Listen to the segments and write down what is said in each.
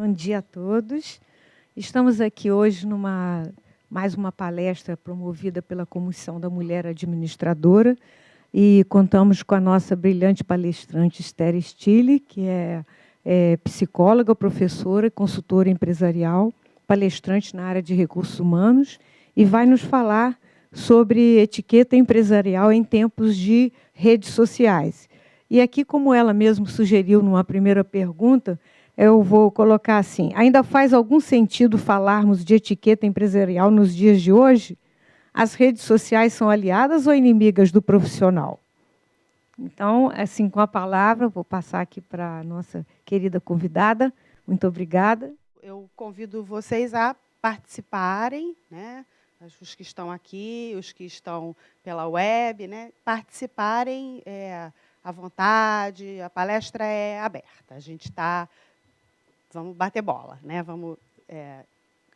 Bom dia a todos. Estamos aqui hoje mais uma palestra promovida pela Comissão da Mulher Administradora e contamos com a nossa brilhante palestrante Esther Stille, que é psicóloga, professora e consultora empresarial, palestrante na área de recursos humanos, e vai nos falar sobre etiqueta empresarial em tempos de redes sociais. E aqui, como ela mesma sugeriu numa primeira pergunta, eu vou colocar assim: ainda faz algum sentido falarmos de etiqueta empresarial nos dias de hoje? As redes sociais são aliadas ou inimigas do profissional? Então, assim, com a palavra, vou passar aqui para a nossa querida convidada. Muito obrigada. Eu convido vocês a participarem, né? Os que estão aqui, os que estão pela web, né? Participarem à vontade, a palestra é aberta. A gente está... Vamos bater bola, né? Vamos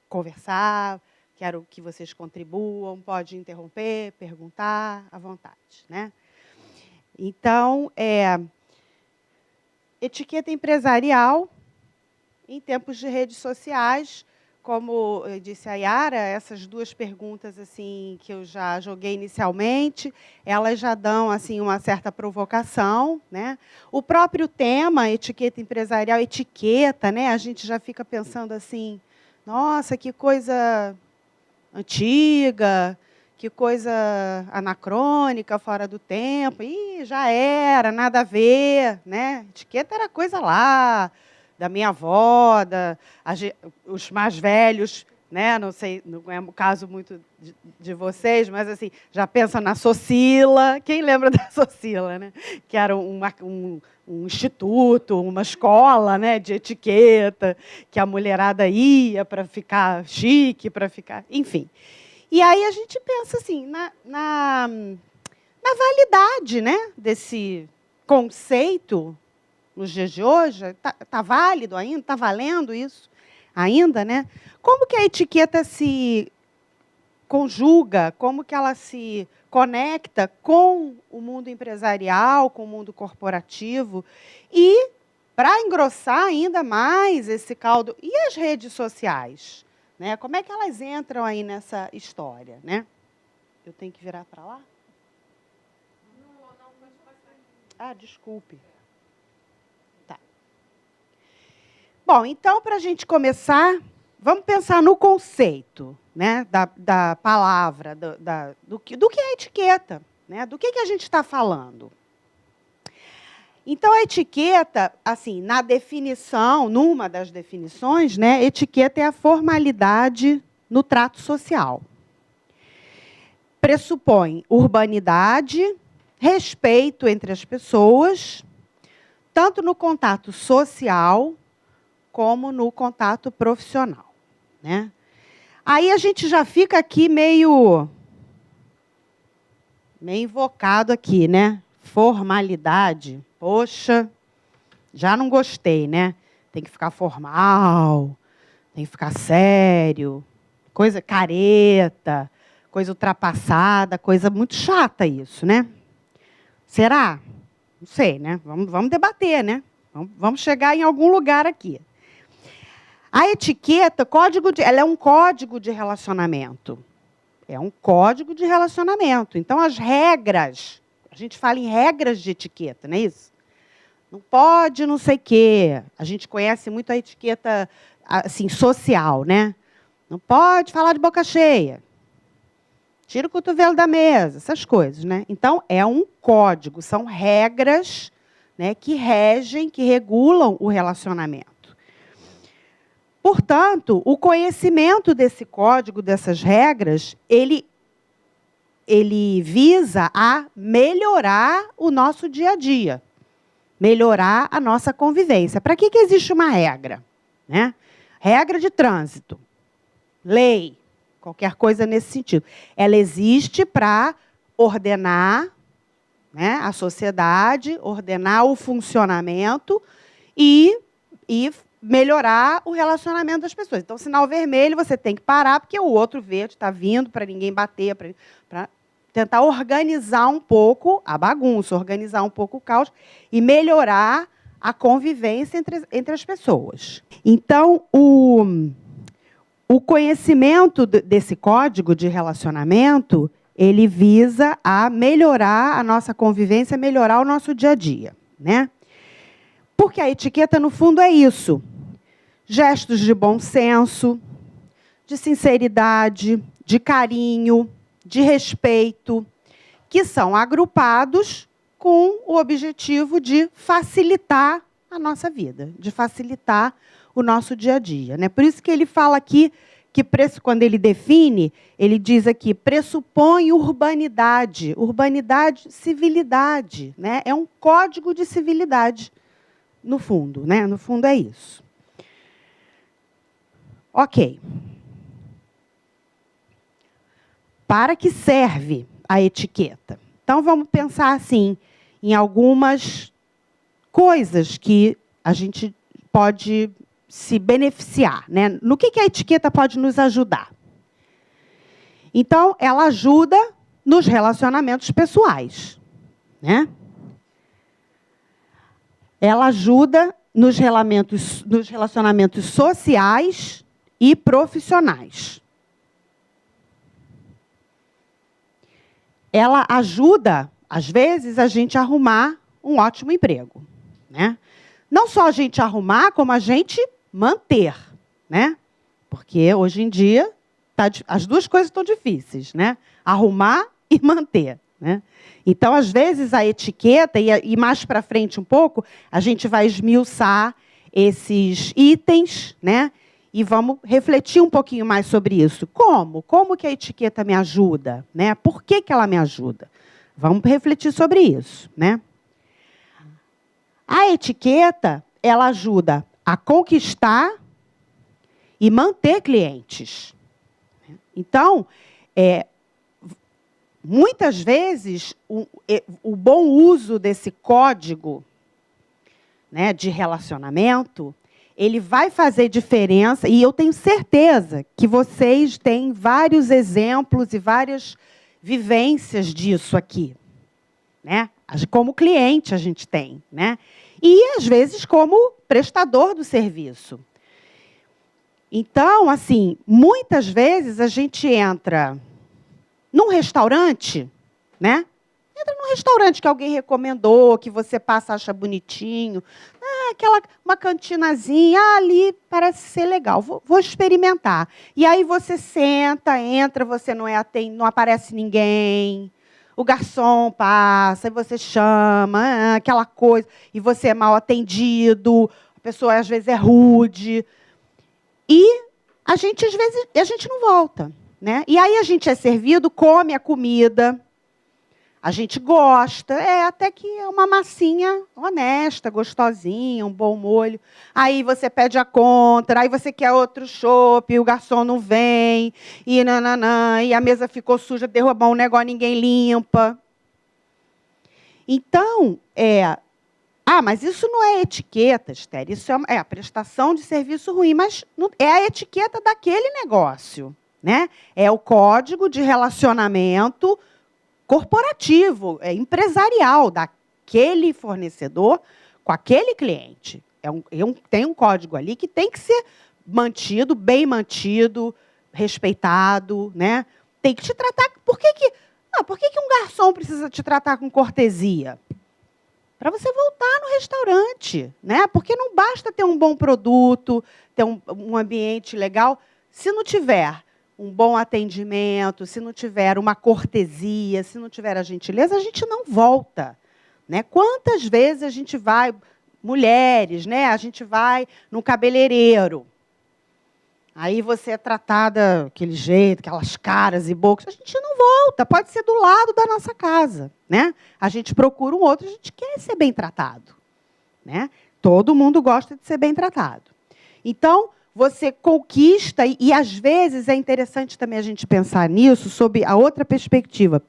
conversar, quero que vocês contribuam, pode interromper, perguntar, à vontade, né? Então, etiqueta empresarial em tempos de redes sociais, como disse a Yara, essas duas perguntas assim que eu já joguei inicialmente, elas já dão assim uma certa provocação, né? O próprio tema, etiqueta empresarial, etiqueta, né? A gente já fica pensando assim, nossa, que coisa antiga, que coisa anacrônica, fora do tempo. Ih, já era, nada a ver, né? Etiqueta era coisa lá da minha avó, os mais velhos, né? Não sei, não é o caso muito de vocês, mas assim, já pensa na Socila. Quem lembra da Socila, né? Que era um instituto, uma escola, né, de etiqueta, que a mulherada ia para ficar chique, para ficar... Enfim. E aí a gente pensa assim, na validade, né, desse conceito nos dias de hoje. Está válido ainda? Está valendo isso ainda, né? Como que a etiqueta se conjuga, como que ela se conecta com o mundo empresarial, com o mundo corporativo? E, para engrossar ainda mais esse caldo, e as redes sociais? Né? Como é que elas entram aí nessa história? Né? Eu tenho que virar para lá? Não pode passar aqui. Ah, desculpe. Bom, então, para a gente começar, vamos pensar no conceito, né, da palavra, do que é etiqueta, né, do que a gente está falando. Então, a etiqueta, assim, na definição, numa das definições, né, etiqueta é a formalidade no trato social. Pressupõe urbanidade, respeito entre as pessoas, tanto no contato social como no contato profissional, né? Aí a gente já fica aqui meio invocado aqui, né? Formalidade. Poxa, já não gostei, né? Tem que ficar formal, tem que ficar sério, coisa careta, coisa ultrapassada, coisa muito chata isso, né? Será? Não sei, né? Vamos debater, né? Vamos chegar em algum lugar aqui. A etiqueta, ela é um código de relacionamento. É um código de relacionamento. Então, as regras, a gente fala em regras de etiqueta, não é isso? Não pode não sei o quê. A gente conhece muito a etiqueta assim, social, né? Não pode falar de boca cheia. Tira o cotovelo da mesa, essas coisas, né? Então, é um código, são regras, né, que regem, que regulam o relacionamento. Portanto, o conhecimento desse código, dessas regras, ele visa a melhorar o nosso dia a dia, melhorar a nossa convivência. Para que existe uma regra? Né? Regra de trânsito, lei, qualquer coisa nesse sentido. Ela existe para ordenar, né, a sociedade, ordenar o funcionamento e melhorar o relacionamento das pessoas. Então, sinal vermelho, você tem que parar, porque o outro verde está vindo para ninguém bater, para tentar organizar um pouco a bagunça, organizar um pouco o caos e melhorar a convivência entre as pessoas. Então, o conhecimento desse código de relacionamento, ele visa a melhorar a nossa convivência, melhorar o nosso dia a dia, né? Porque a etiqueta, no fundo, é isso. Gestos de bom senso, de sinceridade, de carinho, de respeito, que são agrupados com o objetivo de facilitar a nossa vida, de facilitar o nosso dia a dia, né? Por isso que ele fala aqui que, quando ele define, ele diz aqui, pressupõe urbanidade. Urbanidade, civilidade, né? É um código de civilidade, no fundo, né? No fundo é isso. Ok. Para que serve a etiqueta? Então, vamos pensar assim, em algumas coisas que a gente pode se beneficiar, né? No que a etiqueta pode nos ajudar? Então, ela ajuda nos relacionamentos pessoais, né? Ela ajuda nos relacionamentos sociais e profissionais. Ela ajuda, às vezes, a gente a arrumar um ótimo emprego, né? Não só a gente arrumar, como a gente manter, né? Porque hoje em dia as duas coisas estão difíceis, né? Arrumar e manter, né? Então, às vezes, a etiqueta, e mais para frente um pouco, a gente vai esmiuçar esses itens, né? E vamos refletir um pouquinho mais sobre isso. Como? Como que a etiqueta me ajuda, né? Por que ela me ajuda? Vamos refletir sobre isso, né? A etiqueta, ela ajuda a conquistar e manter clientes. Então, muitas vezes, o bom uso desse código, né, de relacionamento, ele vai fazer diferença, e eu tenho certeza que vocês têm vários exemplos e várias vivências disso aqui, né? Como cliente a gente tem, né? E, às vezes, como prestador do serviço. Então, assim, muitas vezes a gente entra num restaurante, né? Entra num restaurante que alguém recomendou, que você passa, acha bonitinho. Uma cantinazinha, ali parece ser legal, vou experimentar. E aí você senta, entra, você não aparece ninguém. O garçom passa, e você chama, aquela coisa, e você é mal atendido, a pessoa às vezes é rude. E a gente, às vezes, a gente não volta, né? E aí a gente é servido, come a comida, a gente gosta, até que é uma massinha honesta, gostosinha, um bom molho. Aí você pede a conta, aí você quer outro chopp, o garçom não vem, e nananã, e a mesa ficou suja, derrubou um negócio, ninguém limpa. Então, mas isso não é etiqueta, Esther, isso é a prestação de serviço ruim, mas não, é a etiqueta daquele negócio, né? É o código de relacionamento corporativo, empresarial daquele fornecedor com aquele cliente. Tem um código ali que tem que ser mantido, bem mantido, respeitado, né? Tem que te tratar... Por que um garçom precisa te tratar com cortesia? Para você voltar no restaurante, né? Porque não basta ter um bom produto, ter um ambiente legal, se não tiver um bom atendimento, se não tiver uma cortesia, se não tiver a gentileza, a gente não volta, né? Quantas vezes a gente vai, mulheres, né? A gente vai no cabeleireiro, aí você é tratada daquele jeito, aquelas caras e bocas, a gente não volta, pode ser do lado da nossa casa, né? A gente procura um outro, a gente quer ser bem tratado, né? Todo mundo gosta de ser bem tratado. Então, você conquista, e às vezes é interessante também a gente pensar nisso, sob a outra perspectiva.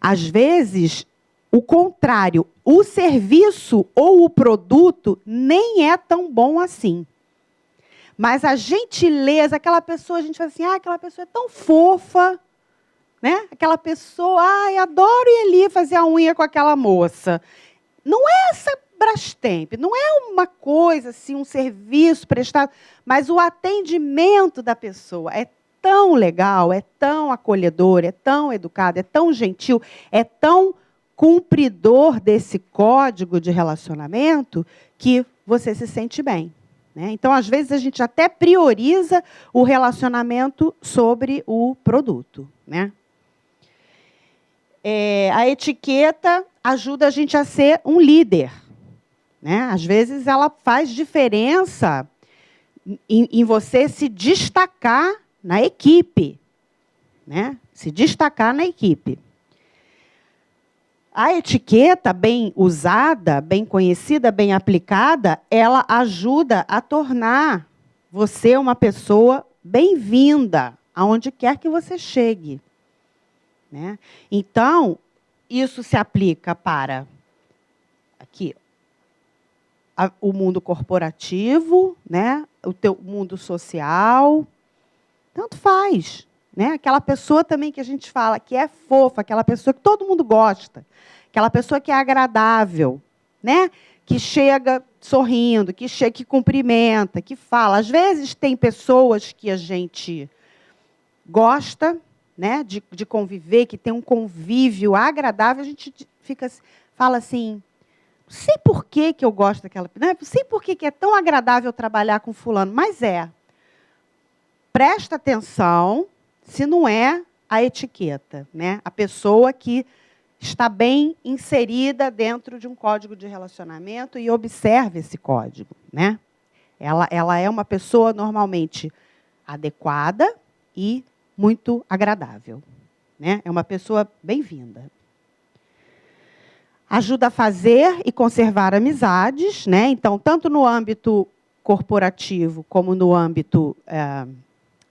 Às vezes, o contrário, o serviço ou o produto nem é tão bom assim. Mas a gentileza, aquela pessoa, a gente fala assim, aquela pessoa é tão fofa, né? Aquela pessoa, adoro ir ali fazer a unha com aquela moça. Não é essa Brastemp. Não é uma coisa, assim, um serviço prestado, mas o atendimento da pessoa é tão legal, é tão acolhedor, é tão educado, é tão gentil, é tão cumpridor desse código de relacionamento que você se sente bem. Né? Então, às vezes, a gente até prioriza o relacionamento sobre o produto. Né? A etiqueta ajuda a gente a ser um líder. Né? Às vezes, ela faz diferença em você se destacar na equipe. Né? Se destacar na equipe. A etiqueta, bem usada, bem conhecida, bem aplicada, ela ajuda a tornar você uma pessoa bem-vinda, aonde quer que você chegue. Né? Então, isso se aplica para aqui, o mundo corporativo, né? O teu mundo social, tanto faz. Né? Aquela pessoa também que a gente fala que é fofa, aquela pessoa que todo mundo gosta, aquela pessoa que é agradável, né? Que chega sorrindo, que cumprimenta, que fala. Às vezes tem pessoas que a gente gosta, né? de conviver, que tem um convívio agradável, a gente fala assim, não sei por que eu gosto daquela, né? Não sei por que é tão agradável trabalhar com fulano, mas presta atenção se não é a etiqueta, né? A pessoa que está bem inserida dentro de um código de relacionamento e observe esse código. Né? Ela é uma pessoa normalmente adequada e muito agradável. Né? É uma pessoa bem-vinda. Ajuda a fazer e conservar amizades. Né? Então, tanto no âmbito corporativo como no âmbito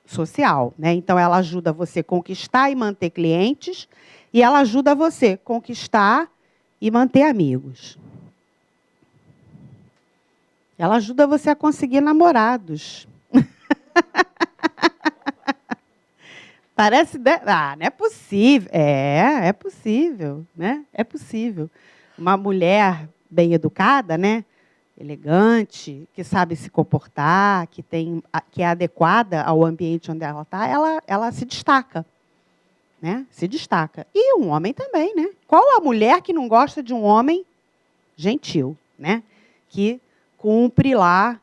social. Né? Então, ela ajuda você a conquistar e manter clientes, e ela ajuda você a conquistar e manter amigos. Ela ajuda você a conseguir namorados. Parece... não é possível. É possível. Né? É possível. Uma mulher bem educada, né? Elegante, que sabe se comportar, que é adequada ao ambiente onde ela está, ela se destaca. Né? Se destaca. E um homem também. Né? Qual a mulher que não gosta de um homem gentil? Né? Que cumpre lá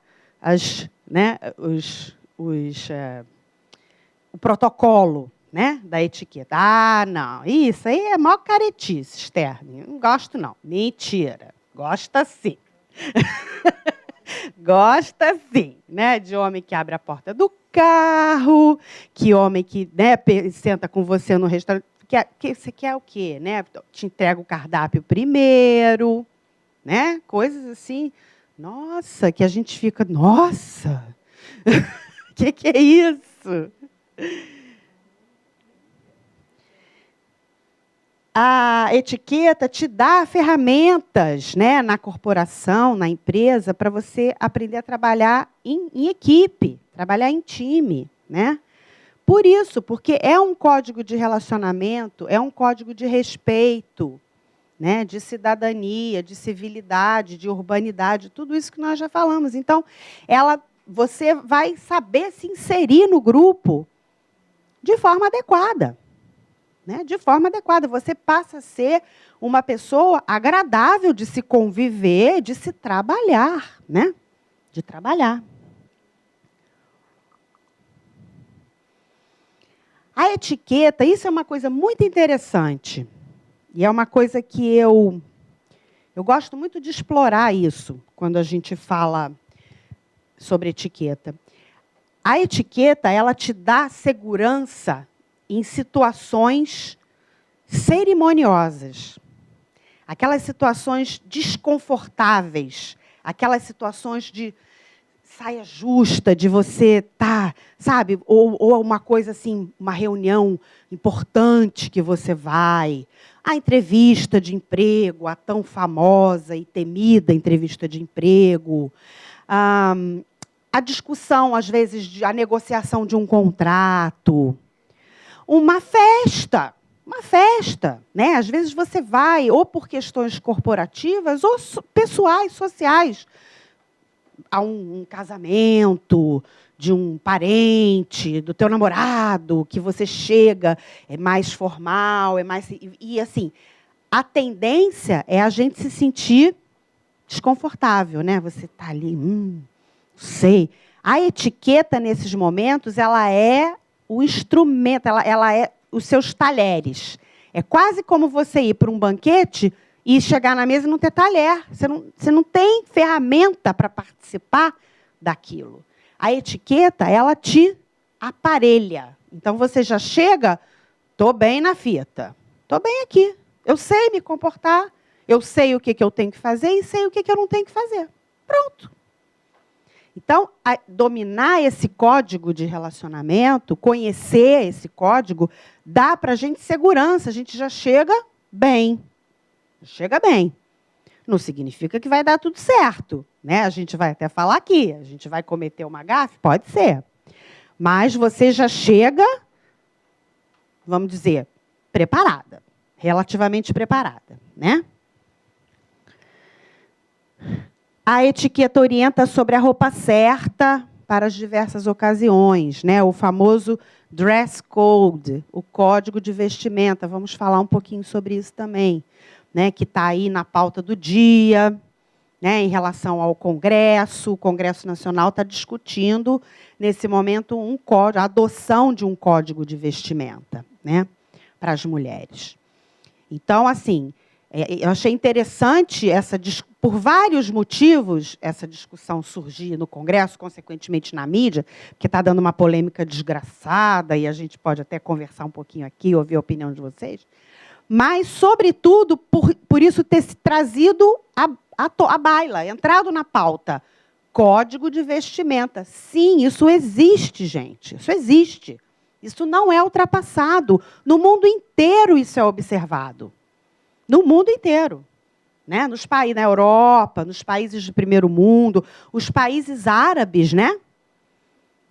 o protocolo, né? Da etiqueta. Não, isso aí é maior caretice, Sterne. Não gosto, não. Mentira. Gosta sim. Gosta sim, né? De homem que abre a porta do carro, que homem que, né, senta com você no restaurante. Você quer o quê? Né? Te entrega o cardápio primeiro, né? Coisas assim. Nossa, que a gente fica, nossa, que é isso? A etiqueta te dá ferramentas, né, na corporação, na empresa, para você aprender a trabalhar em equipe, trabalhar em time. Né? Por isso, porque é um código de relacionamento, é um código de respeito, né, de cidadania, de civilidade, de urbanidade, tudo isso que nós já falamos. Então, você vai saber se inserir no grupo de forma adequada. Né? De forma adequada. Você passa a ser uma pessoa agradável de se conviver, de se trabalhar. Né? De trabalhar. A etiqueta, isso é uma coisa muito interessante. E é uma coisa que eu gosto muito de explorar isso, quando a gente fala sobre etiqueta. A etiqueta, ela te dá segurança em situações cerimoniosas. Aquelas situações desconfortáveis, aquelas situações de saia justa, de você estar, sabe, ou uma coisa assim, uma reunião importante que você vai, a entrevista de emprego, a tão famosa e temida entrevista de emprego, a discussão, às vezes, a negociação de um contrato, uma festa, uma festa, né? Às vezes você vai ou por questões corporativas ou pessoais, sociais, a um casamento de um parente, do teu namorado, que você chega, é mais formal, é mais... E assim, a tendência é a gente se sentir desconfortável, né? Você está ali, não sei. A etiqueta, nesses momentos, ela é o instrumento, ela é os seus talheres. É quase como você ir para um banquete e chegar na mesa e não ter talher. Você não tem ferramenta para participar daquilo. A etiqueta, ela te aparelha. Então, você já chega, estou bem na fita, estou bem aqui. Eu sei me comportar, eu sei o que eu tenho que fazer e sei o que eu não tenho que fazer. Pronto. Então, dominar esse código de relacionamento, conhecer esse código, dá para a gente segurança. A gente já chega bem. Chega bem. Não significa que vai dar tudo certo, né? A gente vai até falar aqui. A gente vai cometer uma gafe? Pode ser. Mas você já chega, vamos dizer, preparada. Relativamente preparada, né? A etiqueta orienta sobre a roupa certa para as diversas ocasiões, né? O famoso dress code, o código de vestimenta. Vamos falar um pouquinho sobre isso também, né? Que está aí na pauta do dia, né? Em relação ao Congresso. O Congresso Nacional está discutindo, nesse momento, a adoção de um código de vestimenta, né? Para as mulheres. Então, assim, eu achei interessante por vários motivos, essa discussão surgir no Congresso, consequentemente na mídia, porque está dando uma polêmica desgraçada, e a gente pode até conversar um pouquinho aqui, ouvir a opinião de vocês, mas, sobretudo, por isso ter se trazido à baila, entrado na pauta. Código de vestimenta. Sim, isso existe, gente. Isso existe. Isso não é ultrapassado. No mundo inteiro isso é observado. No mundo inteiro. Né? Nos países, na Europa, nos países de primeiro mundo, os países árabes, né?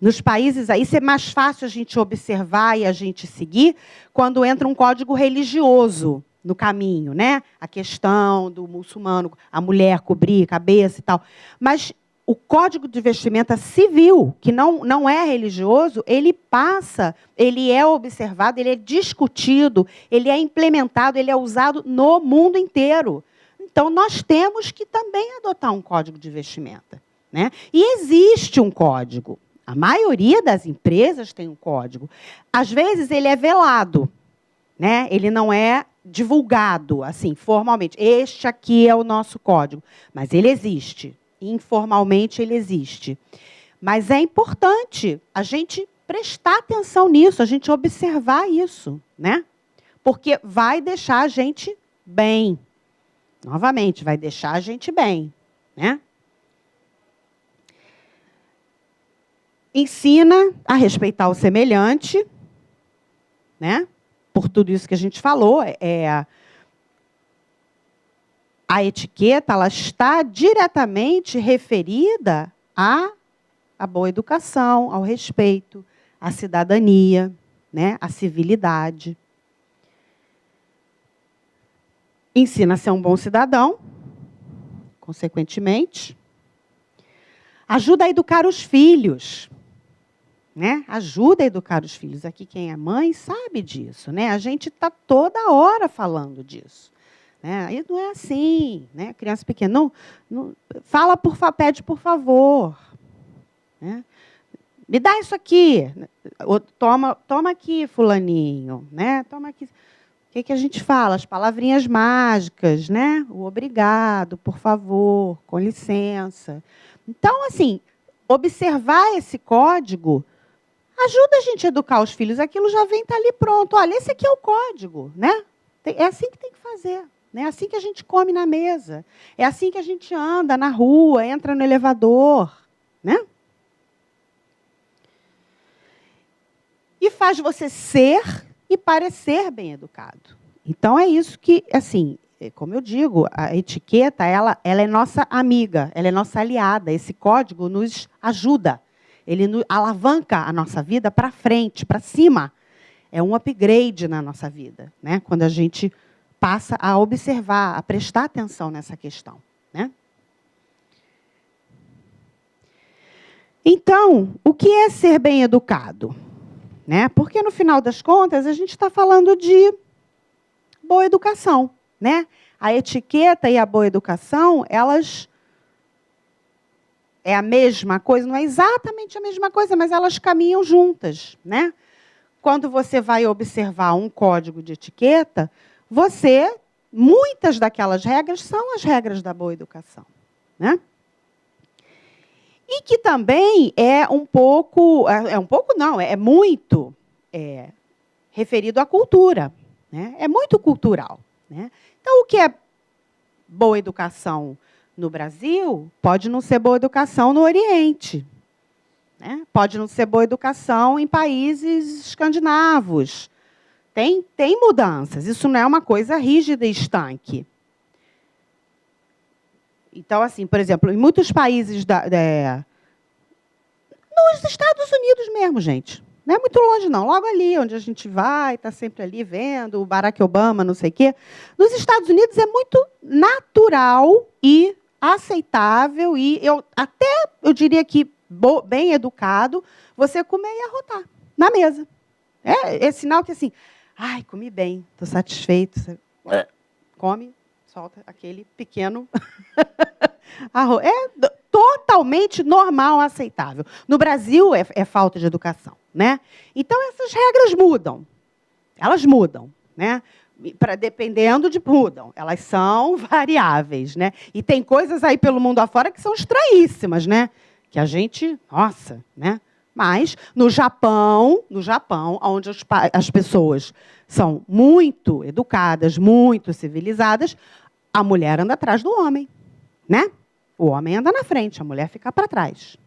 Nos países aí, isso é mais fácil a gente observar e a gente seguir quando entra um código religioso no caminho, né? A questão do muçulmano, a mulher cobrir a cabeça e tal. Mas o código de vestimenta civil, que não é religioso, ele passa, ele é observado, ele é discutido, ele é implementado, ele é usado no mundo inteiro. Então, nós temos que também adotar um código de vestimenta, né? E existe um código. A maioria das empresas tem um código. Às vezes, ele é velado, né? Ele não é divulgado, assim, formalmente. Este aqui é o nosso código. Mas ele existe. Informalmente, ele existe. Mas é importante a gente prestar atenção nisso, a gente observar isso, né? Porque vai deixar a gente bem. Novamente, vai deixar a gente bem, né? Ensina a respeitar o semelhante, né? Por tudo isso que a gente falou, a etiqueta ela está diretamente referida à boa educação, ao respeito, à cidadania, né? À civilidade. Ensina a ser um bom cidadão, consequentemente. Ajuda a educar os filhos. Né? Ajuda a educar os filhos. Aqui quem é mãe sabe disso. Né? A gente está toda hora falando disso. Né? Aí não é assim. Né? Criança pequena. Não, pede por favor. Né? Me dá isso aqui. Toma aqui, fulaninho. Né? Toma aqui. O que a gente fala? As palavrinhas mágicas, né? O obrigado, por favor, com licença. Então, assim, observar esse código ajuda a gente a educar os filhos. Aquilo já vem, está ali pronto. Olha, esse aqui é o código, né? É assim que tem que fazer. Né? É assim que a gente come na mesa. É assim que a gente anda na rua, entra no elevador. Né? E faz você ser e parecer bem educado. Então, é isso que, assim, como eu digo, a etiqueta ela é nossa amiga, ela é nossa aliada. Esse código nos ajuda. Ele alavanca a nossa vida para frente, para cima. É um upgrade na nossa vida, né? Quando a gente passa a observar, a prestar atenção nessa questão, né? Então, o que é ser bem educado? Né? Porque, no final das contas, a gente está falando de boa educação, né? A etiqueta e a boa educação, elas é a mesma coisa, não é exatamente a mesma coisa, mas elas caminham juntas, né? Quando você vai observar um código de etiqueta, muitas daquelas regras são as regras da boa educação, né? E que também é muito referido à cultura, né? É muito cultural, né? Então, o que é boa educação no Brasil pode não ser boa educação no Oriente, né? Pode não ser boa educação em países escandinavos. Tem mudanças, isso não é uma coisa rígida e estanque. Então, assim, por exemplo, em muitos países nos Estados Unidos mesmo, gente. Não é muito longe, não. Logo ali, onde a gente vai, está sempre ali vendo o Barack Obama, não sei o quê. Nos Estados Unidos é muito natural e aceitável e eu diria que bem educado você comer e arrotar na mesa. É sinal que assim, ai, comi bem, estou satisfeito. Você come, solta aquele pequeno arroz. É totalmente normal, aceitável. No Brasil é falta de educação, né? Então essas regras mudam. Elas mudam, né? Mudam. Elas são variáveis, né? E tem coisas aí pelo mundo afora que são estranhíssimas, né? Que a gente, nossa, né? Mas no Japão, onde as pessoas são muito educadas, muito civilizadas, a mulher anda atrás do homem, né? O homem anda na frente, a mulher fica para trás.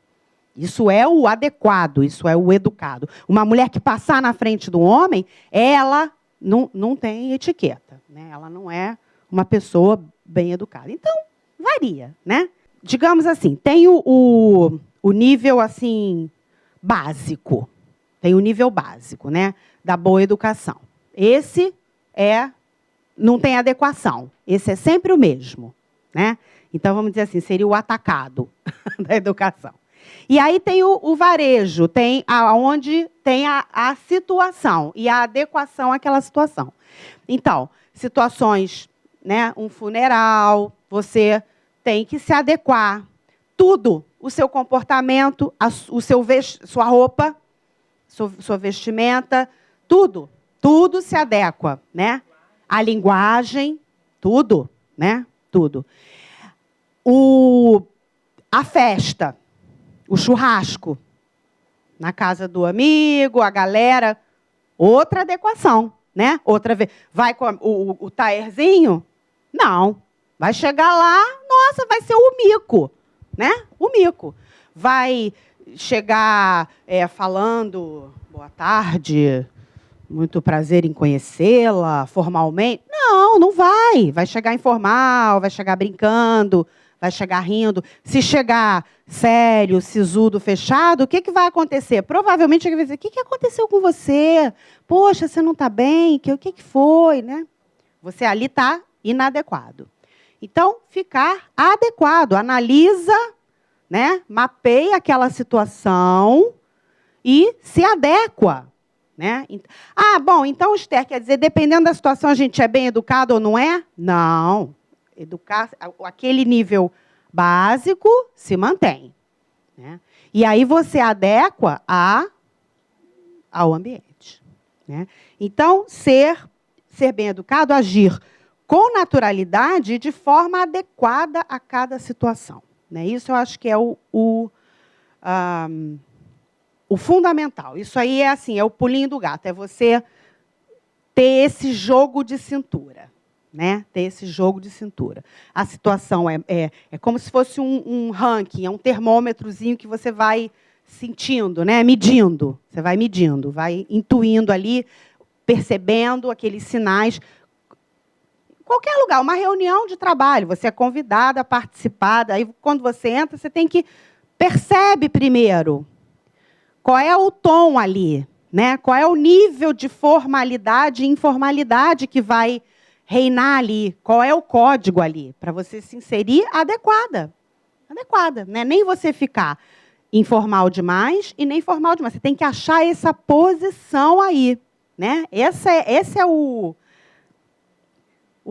Isso é o adequado, isso é o educado. Uma mulher que passar na frente do homem, ela não tem etiqueta, né? Ela não é uma pessoa bem educada. Então, varia, né? Digamos assim, tem o nível assim básico. Tem o nível básico, né, da boa educação. Esse não tem adequação. Esse é sempre o mesmo, né? Então, vamos dizer assim, seria o atacado da educação. E aí tem o varejo, tem onde tem a situação e a adequação àquela situação. Então, situações, né, um funeral, você tem que se adequar. Tudo, o seu comportamento, sua roupa, sua vestimenta, tudo se adequa, né? A linguagem, tudo, né? Tudo. A festa, o churrasco, na casa do amigo, a galera, outra adequação, né? Outra vez, vai com o taerzinho? Não. Vai chegar lá, nossa, vai ser o mico, né? O mico. Vai chegar falando, boa tarde, muito prazer em conhecê-la, formalmente. Não vai. Vai chegar informal, vai chegar brincando, vai chegar rindo. Se chegar sério, sisudo, fechado, o que vai acontecer? Provavelmente ele vai dizer, o que aconteceu com você? Poxa, você não está bem? O que foi? Né? Você ali está inadequado. Então, ficar adequado. Analisa, né? Mapeia aquela situação e se adequa. Né? Bom, então, Esther, quer dizer, dependendo da situação, a gente é bem educado ou não é? Não. Aquele nível básico se mantém. Né? E aí você adequa ao ambiente. Né? Então, ser bem educado, agir com naturalidade e de forma adequada a cada situação. Né? Isso eu acho que é o fundamental. Isso aí é assim, é o pulinho do gato, é você ter esse jogo de cintura. Né? Ter esse jogo de cintura. A situação é como se fosse um ranking, é um termômetrozinho que você vai sentindo, né? Medindo. Você vai medindo, vai intuindo ali, percebendo aqueles sinais. Qualquer lugar, uma reunião de trabalho, você é convidada a participar, aí quando você entra, você tem que percebe primeiro qual é o tom ali, né? Qual é o nível de formalidade e informalidade que vai reinar ali? Qual é o código ali? Para você se inserir adequada. Adequada, né? Nem você ficar informal demais e nem formal demais. Você tem que achar essa posição aí, né? Esse é o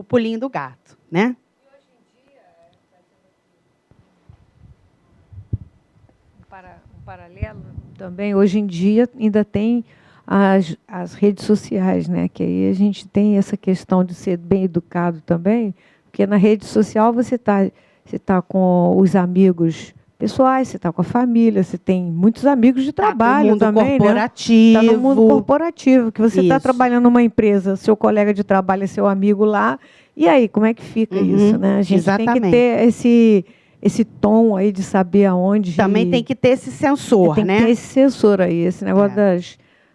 pulinho do gato, né? Um paralelo também, hoje em dia ainda tem as redes sociais, né? Que aí a gente tem essa questão de ser bem educado também, porque na rede social você tá com os amigos pessoais, você está com a família, você tem muitos amigos de trabalho também, corporativo. Está no mundo corporativo, que você está Isso. trabalhando numa empresa, seu colega de trabalho é seu amigo lá, e aí, como é que fica isso, né? A gente tem que ter esse tom aí de saber aonde... Também tem que ter esse sensor, tem né? Tem que ter esse sensor aí, esse negócio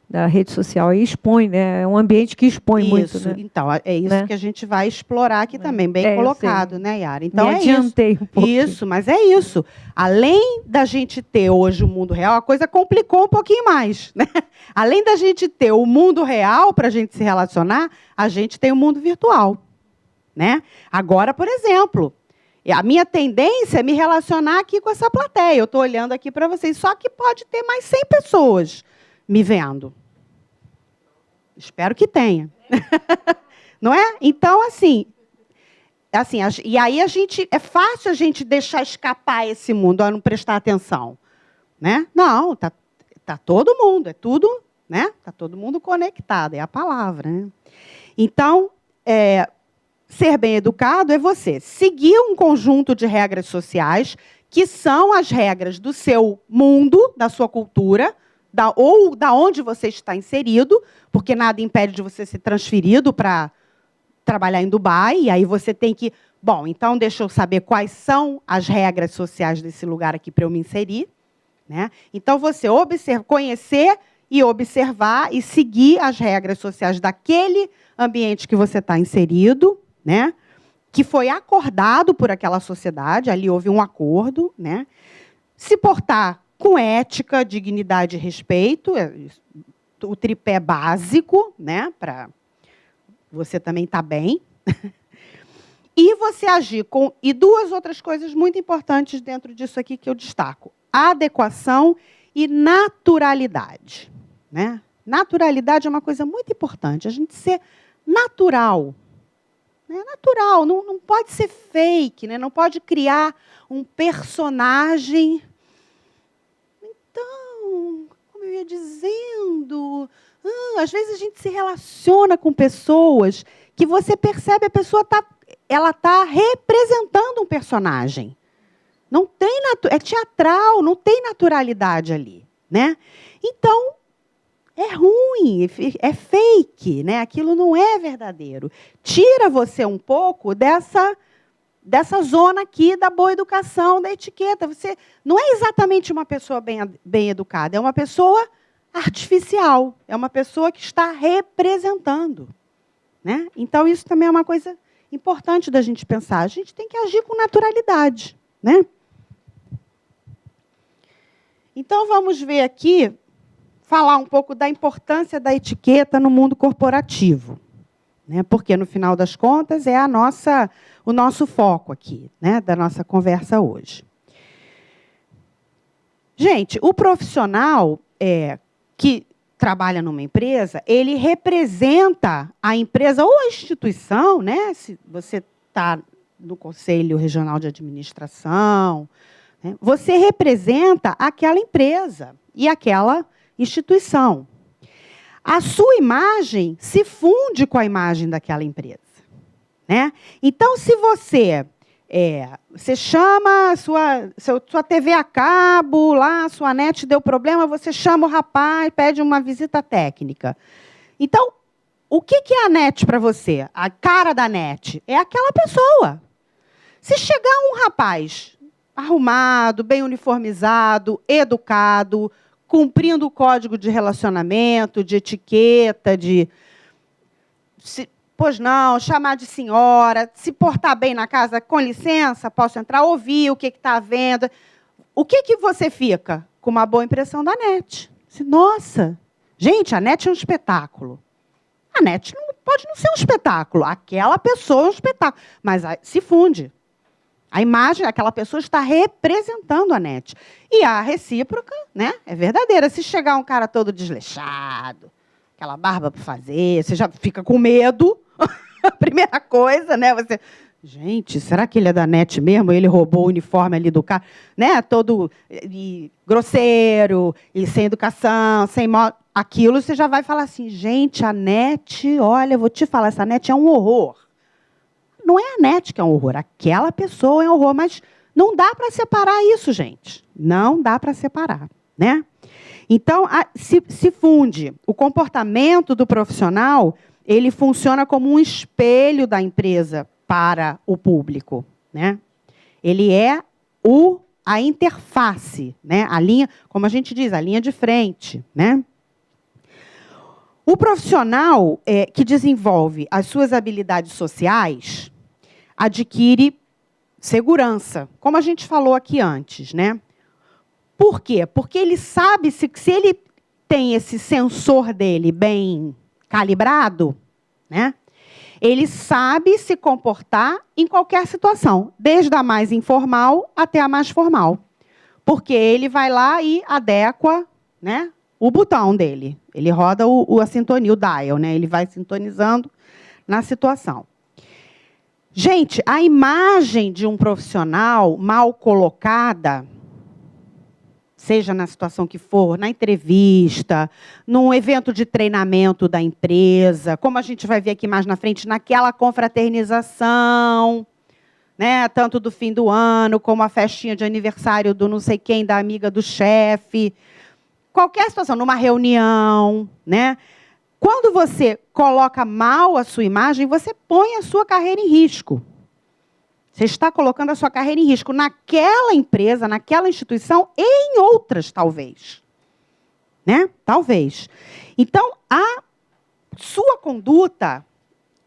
da rede social aí expõe, né? É um ambiente que expõe muito, né? Então, é isso, né? Que a gente vai explorar aqui também, bem colocado, né, Yara? Então, me adiantei um pouco. Isso, mas é isso. Além da gente ter hoje o mundo real, a coisa complicou um pouquinho mais, né? Além da gente ter o mundo real para a gente se relacionar, a gente tem o mundo virtual, né? Agora, por exemplo, a minha tendência é me relacionar aqui com essa plateia. Eu estou olhando aqui para vocês, só que pode ter mais 100 pessoas me vendo. Espero que tenha. Não é? Então, assim, e aí é fácil a gente deixar escapar esse mundo, não prestar atenção, né? Não, tá todo mundo, é tudo, né? Tá todo mundo conectado, é a palavra, né? Então, ser bem educado é você seguir um conjunto de regras sociais que são as regras do seu mundo, da sua cultura, ou da onde você está inserido, porque nada impede de você ser transferido para trabalhar em Dubai, e aí você tem que... Bom, então deixa eu saber quais são as regras sociais desse lugar aqui para eu me inserir, né? Então, você conhecer e observar e seguir as regras sociais daquele ambiente que você está inserido, né? Que foi acordado por aquela sociedade, ali houve um acordo, né? Se portar com ética, dignidade e respeito, o tripé básico, né, para você também estar bem. E você agir com... E duas outras coisas muito importantes dentro disso aqui que eu destaco. Adequação e naturalidade, né? Naturalidade é uma coisa muito importante. A gente ser natural. Né? Natural, não pode ser fake, né? Não pode criar um personagem... Então, como eu ia dizendo, às vezes a gente se relaciona com pessoas que você percebe a pessoa ela está representando um personagem. Não tem é teatral, não tem naturalidade ali, né? Então, é ruim, é fake, né? Aquilo não é verdadeiro. Tira você um pouco dessa zona aqui da boa educação, da etiqueta. Você não é exatamente uma pessoa bem educada, é uma pessoa artificial, é uma pessoa que está representando, né? Então, isso também é uma coisa importante da gente pensar. A gente tem que agir com naturalidade, né? Então, vamos ver aqui, falar um pouco da importância da etiqueta no mundo corporativo, né? Porque, no final das contas, é o nosso foco aqui, né, da nossa conversa hoje. Gente, o profissional que trabalha numa empresa, ele representa a empresa ou a instituição, né? Se você está no Conselho Regional de Administração, né, você representa aquela empresa e aquela instituição. A sua imagem se funde com a imagem daquela empresa, né? Então, se você chama sua TV a cabo, lá, sua net deu problema, você chama o rapaz, pede uma visita técnica. Então, o que é a net para você? A cara da net é aquela pessoa. Se chegar um rapaz arrumado, bem uniformizado, educado, cumprindo o código de relacionamento, de etiqueta, pois não, chamar de senhora, se portar bem na casa, com licença, posso entrar, ouvir o que está havendo. O que você fica? Com uma boa impressão da net. Nossa, Gente, a NET é um espetáculo. A NET não, pode não ser um espetáculo. Aquela pessoa é um espetáculo. Mas se funde. A imagem, aquela pessoa está representando a NET. E a recíproca, né, é verdadeira. Se chegar um cara todo desleixado, aquela barba para fazer, você já fica com medo. A primeira coisa, né? Você, gente, será que ele é da NET mesmo? Ele roubou o uniforme ali do cara, né? Todo grosseiro, e sem educação, sem modo. Aquilo você já vai falar assim, gente, a NET, olha, eu vou te falar, essa NET é um horror. Não é a NET que é um horror, aquela pessoa é um horror, mas não dá para separar isso, gente. Não dá para separar, né? Então, se funde. O comportamento do profissional, ele funciona como um espelho da empresa para o público, né? Ele é a interface, né? A linha, como a gente diz, a linha de frente, né? O profissional que desenvolve as suas habilidades sociais adquire segurança, como a gente falou aqui antes, né? Por quê? Porque ele sabe se ele tem esse sensor dele bem calibrado, né? Ele sabe se comportar em qualquer situação, desde a mais informal até a mais formal. Porque ele vai lá e adequa, né, o botão dele. Ele roda a sintonia, o dial, né? Ele vai sintonizando na situação. Gente, a imagem de um profissional mal colocada, seja na situação que for, na entrevista, num evento de treinamento da empresa, como a gente vai ver aqui mais na frente, naquela confraternização, né, tanto do fim do ano, como a festinha de aniversário do não sei quem, da amiga do chefe, qualquer situação, numa reunião, né? Quando você coloca mal a sua imagem, você põe a sua carreira em risco. Você está colocando a sua carreira em risco naquela empresa, naquela instituição e em outras, talvez. Né? Talvez. Então, a sua conduta,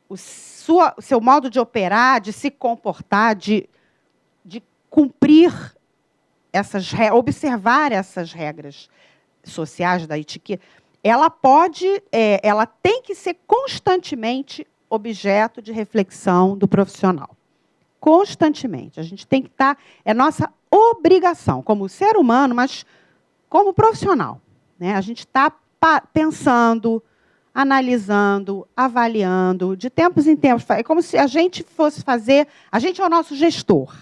o seu modo de operar, de se comportar, de cumprir essas regras, observar essas regras sociais da etiqueta, ela tem que ser constantemente objeto de reflexão do profissional. Constantemente. A gente tem que estar... É nossa obrigação, como ser humano, mas como profissional. Né? A gente está pensando, analisando, avaliando, de tempos em tempos. É como se a gente fosse fazer... A gente é o nosso gestor.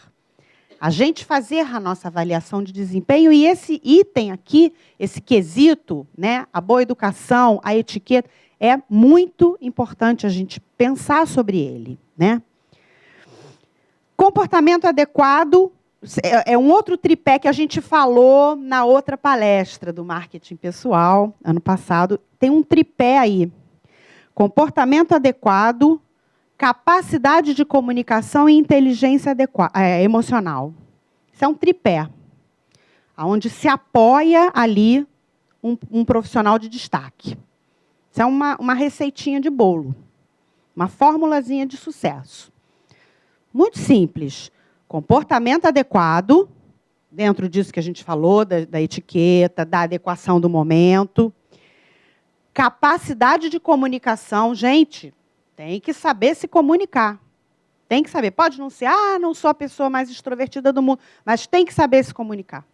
A gente fazer a nossa avaliação de desempenho, e esse item aqui, esse quesito, né, a boa educação, a etiqueta, é muito importante a gente pensar sobre ele. Né? Comportamento adequado é um outro tripé que a gente falou na outra palestra do marketing pessoal, ano passado. Tem um tripé aí. Comportamento adequado, capacidade de comunicação e inteligência emocional. Isso é um tripé, onde se apoia ali um profissional de destaque. Isso é uma receitinha de bolo, uma formulazinha de sucesso. Muito simples. Comportamento adequado, dentro disso que a gente falou, da etiqueta, da adequação do momento. Capacidade de comunicação, gente... Tem que saber se comunicar. Tem que saber. Pode não ser, não sou a pessoa mais extrovertida do mundo, mas tem que saber se comunicar.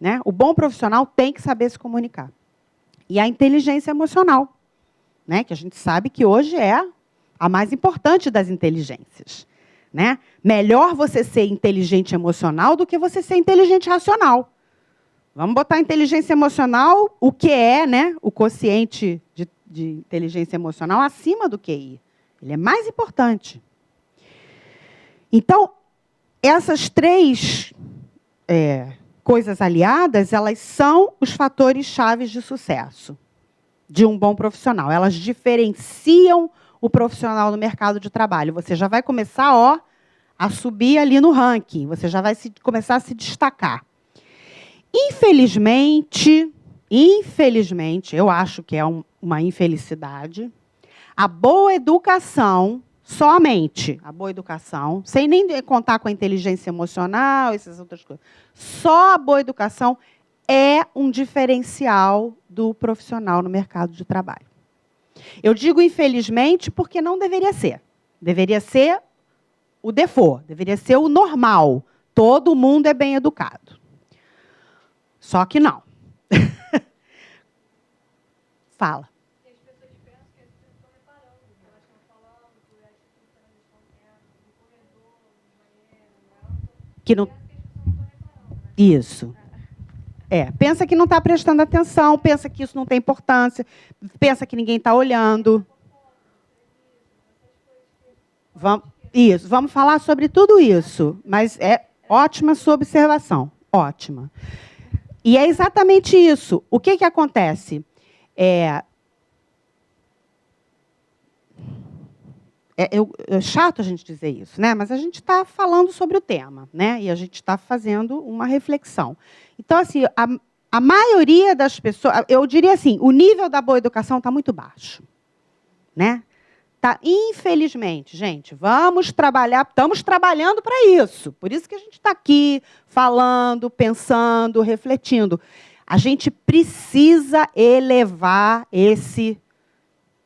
Né? O bom profissional tem que saber se comunicar. E a inteligência emocional, né? Que a gente sabe que hoje é a mais importante das inteligências. Né? Melhor você ser inteligente emocional do que você ser inteligente racional. Vamos botar inteligência emocional, o que é, né, o quociente de inteligência emocional acima do QI. Ele é mais importante. Então, essas três coisas aliadas, elas são os fatores chaves de sucesso de um bom profissional. Elas diferenciam o profissional no mercado de trabalho. Você já vai começar a subir ali no ranking. Você já vai começar a se destacar. Infelizmente, eu acho que é uma infelicidade, a boa educação, somente a boa educação, sem nem contar com a inteligência emocional, essas outras coisas, só a boa educação é um diferencial do profissional no mercado de trabalho. Eu digo infelizmente porque não deveria ser. Deveria ser o default, deveria ser o normal. Todo mundo é bem educado. Só que não. Fala. E as pessoas pensam que as pessoas estão reparando, que elas estão falando, que as funcionárias estão tendo, no corredor, no banheiro, Que não... Isso. Pensa que não está prestando atenção, pensa que isso não tem importância, pensa que ninguém está olhando. Vamos falar sobre tudo isso, mas é ótima sua observação, ótima. E é exatamente isso. O que acontece? É chato a gente dizer isso, né? Mas a gente está falando sobre o tema, né? E a gente está fazendo uma reflexão. Então, assim, a maioria das pessoas, eu diria assim, o nível da boa educação está muito baixo, né? Tá, infelizmente, gente, vamos trabalhar, estamos trabalhando para isso. Por isso que a gente está aqui falando, pensando, refletindo. A gente precisa elevar esse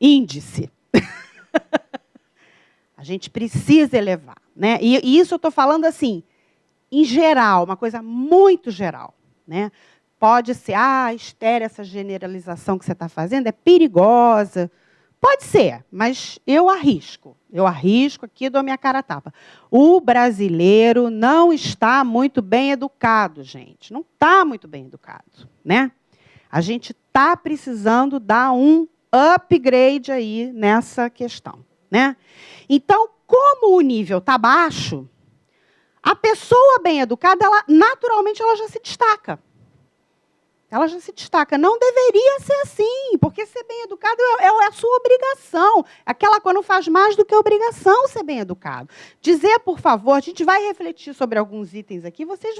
índice. A gente precisa elevar, né? E isso eu estou falando assim, em geral, uma coisa muito geral, né? Pode ser, Esther, essa generalização que você está fazendo é perigosa. Pode ser, mas eu arrisco aqui e dou minha cara a tapa. O brasileiro não está muito bem educado, gente. Não está muito bem educado, né? A gente está precisando dar um upgrade aí nessa questão, né? Então, como o nível está baixo, a pessoa bem educada, naturalmente, ela já se destaca. Ela já se destaca. Não deveria ser assim, porque ser bem educado é a sua obrigação. Aquela coisa não faz mais do que obrigação ser bem educado. Dizer, por favor, a gente vai refletir sobre alguns itens aqui, vocês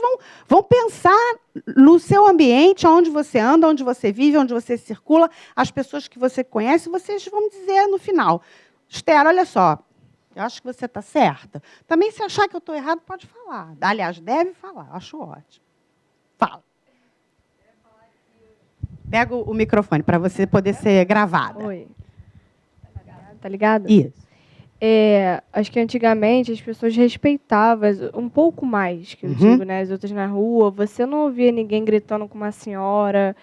vão pensar no seu ambiente, onde você anda, onde você vive, onde você circula, as pessoas que você conhece, vocês vão dizer no final, Esther, olha só, eu acho que você está certa. Também, se achar que eu estou errado, pode falar. Aliás, deve falar, acho ótimo. Fala. Pega o microfone para você poder ser gravada. Oi. Tá ligado? Isso. Acho que antigamente as pessoas respeitavam um pouco mais, que eu digo, né? As outras na rua. Você não ouvia ninguém gritando com uma senhora,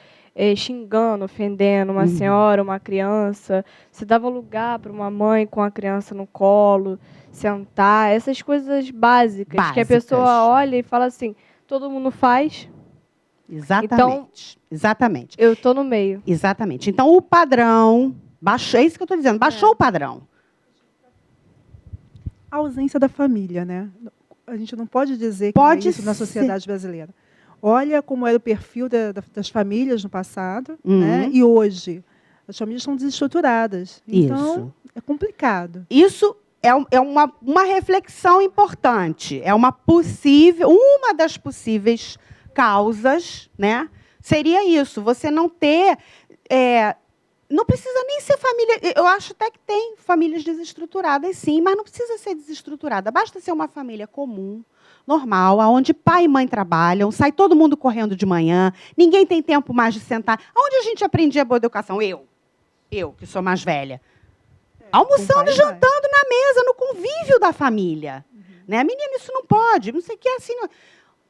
xingando, ofendendo uma senhora, uma criança. Você dava lugar para uma mãe com a criança no colo, sentar. Essas coisas básicas. Que a pessoa olha e fala assim, todo mundo faz. Exatamente. Então, exatamente. Eu estou no meio. Exatamente. Então, o padrão baixou, é isso que eu estou dizendo, baixou o padrão. A ausência da família, né? A gente não pode dizer que é isso na sociedade brasileira. Olha como era o perfil das famílias no passado, né? E hoje. As famílias estão desestruturadas. Então, é complicado. Isso é uma reflexão importante. É uma das possíveis causas, né? Seria isso, você não ter... não precisa nem ser família... Eu acho até que tem famílias desestruturadas, sim, mas não precisa ser desestruturada. Basta ser uma família comum, normal, onde pai e mãe trabalham, sai todo mundo correndo de manhã, ninguém tem tempo mais de sentar. Onde a gente aprendia boa educação? Eu, que sou mais velha. Almoçando e jantando na mesa, no convívio da família. Né? Menina, isso não pode, não sei o que é assim... Não...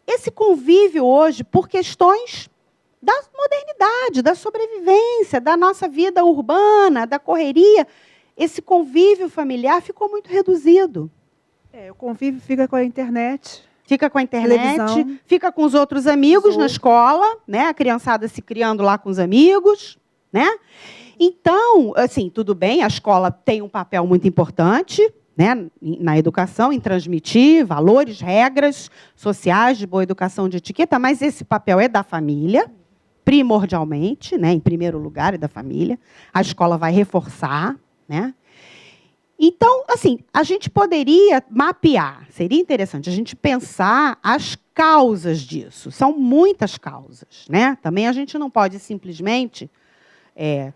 Esse convívio hoje, por questões da modernidade, da sobrevivência, da nossa vida urbana, da correria, esse convívio familiar ficou muito reduzido. O convívio fica com a internet. Fica com a internet, televisão, fica com os outros amigos na escola, né? A criançada se criando lá com os amigos, né? Então, assim, tudo bem, a escola tem um papel muito importante, né, na educação, em transmitir valores, regras sociais de boa educação, de etiqueta, mas esse papel é da família, primordialmente, né, em primeiro lugar, é da família. A escola vai reforçar. Né? Então, assim, a gente poderia mapear, seria interessante a gente pensar as causas disso. São muitas causas. Né? Também a gente não pode simplesmente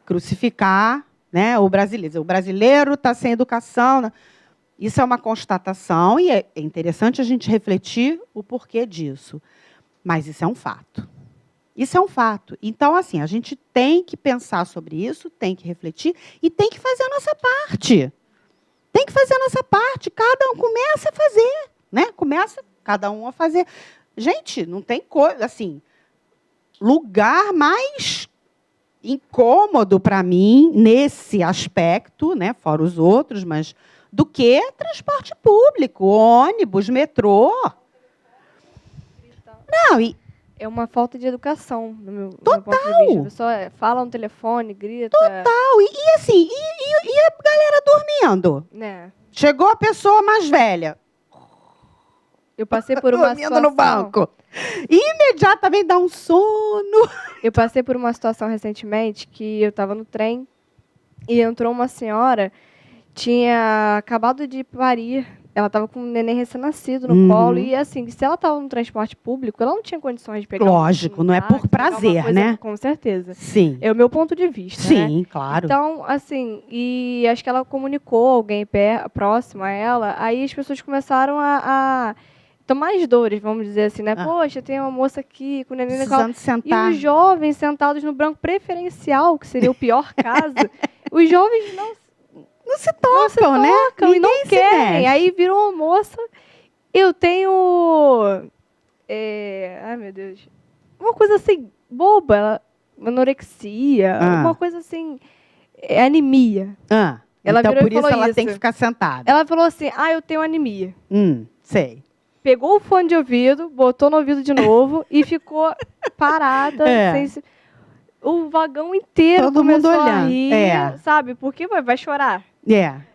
crucificar, né, o brasileiro. O brasileiro está sem educação, né? Isso é uma constatação e é interessante a gente refletir o porquê disso. Mas isso é um fato. Isso é um fato. Então, assim, a gente tem que pensar sobre isso, tem que refletir e tem que fazer a nossa parte. Tem que fazer a nossa parte. Cada um começa a fazer, né? Começa cada um a fazer. Gente, não tem coisa, assim, lugar mais incômodo para mim nesse aspecto, né? Fora os outros, mas do que transporte público, ônibus, metrô. Não, e é uma falta de educação, no meu total. Ponto de vista. A pessoa fala no telefone, grita. Total. E assim, e a galera dormindo? Né? Chegou a pessoa mais velha. Eu passei por uma dormindo situação... no banco. Imediatamente dá um sono. Eu passei por uma situação recentemente que eu estava no trem e entrou uma senhora, tinha acabado de parir. Ela estava com um neném recém-nascido no colo. E, assim, se ela estava no transporte público, ela não tinha condições de pegar Lógico, não é por prazer, coisa, né? Com certeza. Sim. É o meu ponto de vista, Sim, né? claro. Então, assim, e acho que ela comunicou alguém próximo a ela, aí as pessoas começaram a tomar as dores, vamos dizer assim, né? Poxa, tem uma moça aqui com o neném no colo. Precisando sentar. E os jovens sentados no banco preferencial, que seria o pior caso, os jovens não se tocam, né? E não querem. Aí virou uma moça. Eu tenho... ai, meu Deus. Uma coisa assim, boba. Anorexia. Uma coisa assim... anemia. Ela então, virou por e falou isso ela isso. tem que ficar sentada. Ela falou assim, eu tenho anemia. Sei. Pegou o fone de ouvido, botou no ouvido de novo e ficou parada. O vagão inteiro todo mundo começou olhando. A rir, sabe? Porque vai chorar.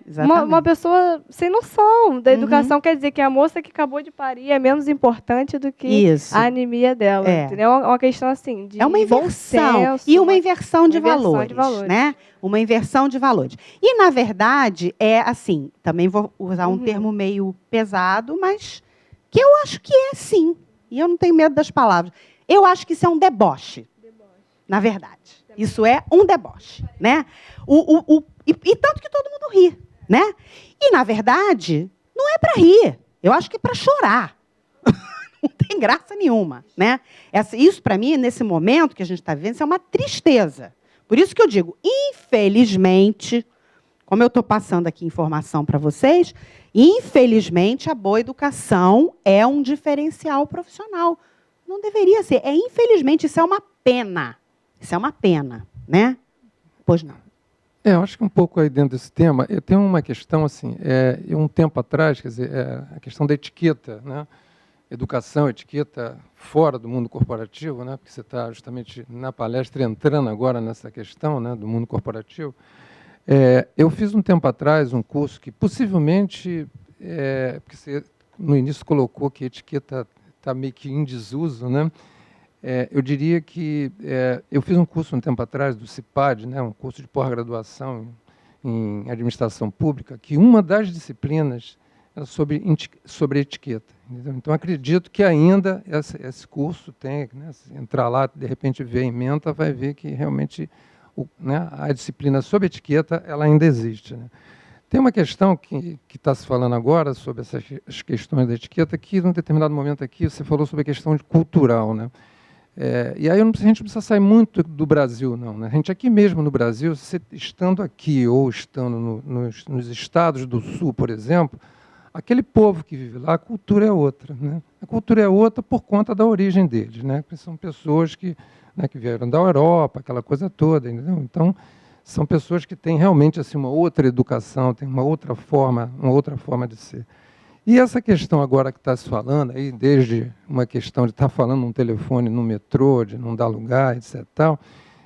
Exatamente. Uma pessoa sem noção da educação quer dizer que a moça que acabou de parir é menos importante do que a anemia dela. Entendeu? É uma questão assim de é uma inversão. Senso, e uma inversão de valores. Né? Uma inversão de valores. E, na verdade, é assim, também vou usar um termo meio pesado, mas que eu acho que é sim. E eu não tenho medo das palavras. Eu acho que isso é um deboche. Na verdade. Isso é um deboche. Né? E tanto que todo mundo ri. Né? E, na verdade, não é para rir. Eu acho que é para chorar. Não tem graça nenhuma. Né? Isso, para mim, nesse momento que a gente está vivendo, isso é uma tristeza. Por isso que eu digo, infelizmente, como eu estou passando aqui informação para vocês, infelizmente, a boa educação é um diferencial profissional. Não deveria ser. Infelizmente, isso é uma pena. Isso é uma pena, né? Pois não. Eu acho que um pouco aí dentro desse tema, eu tenho uma questão, assim, um tempo atrás, quer dizer, a questão da etiqueta, né? Educação, etiqueta fora do mundo corporativo, né? Porque você está justamente na palestra entrando agora nessa questão, né, do mundo corporativo. Eu fiz um tempo atrás um curso que possivelmente, porque você no início colocou que a etiqueta está meio que em desuso, né? Eu diria que eu fiz um curso um tempo atrás do CIPAD, né, um curso de pós-graduação em administração pública, que uma das disciplinas era sobre etiqueta. Entendeu? Então, acredito que ainda esse curso tem, né, se entrar lá, de repente ver a ementa, vai ver que realmente né, a disciplina sobre etiqueta ela ainda existe. Né? Tem uma questão que está se falando agora sobre essas questões da etiqueta, que num determinado momento aqui você falou sobre a questão cultural, né? E aí a gente não precisa sair muito do Brasil, não. Né? A gente aqui mesmo no Brasil, estando aqui ou estando nos estados do Sul, por exemplo, aquele povo que vive lá, a cultura é outra. Né? A cultura é outra por conta da origem deles. Né? Porque são pessoas que vieram da Europa, aquela coisa toda. Entendeu? Então, são pessoas que têm realmente assim, uma outra educação, têm uma outra forma de ser. E essa questão agora que está se falando, aí, desde uma questão de estar falando num telefone, no metrô, de não dar lugar, etc. Tal,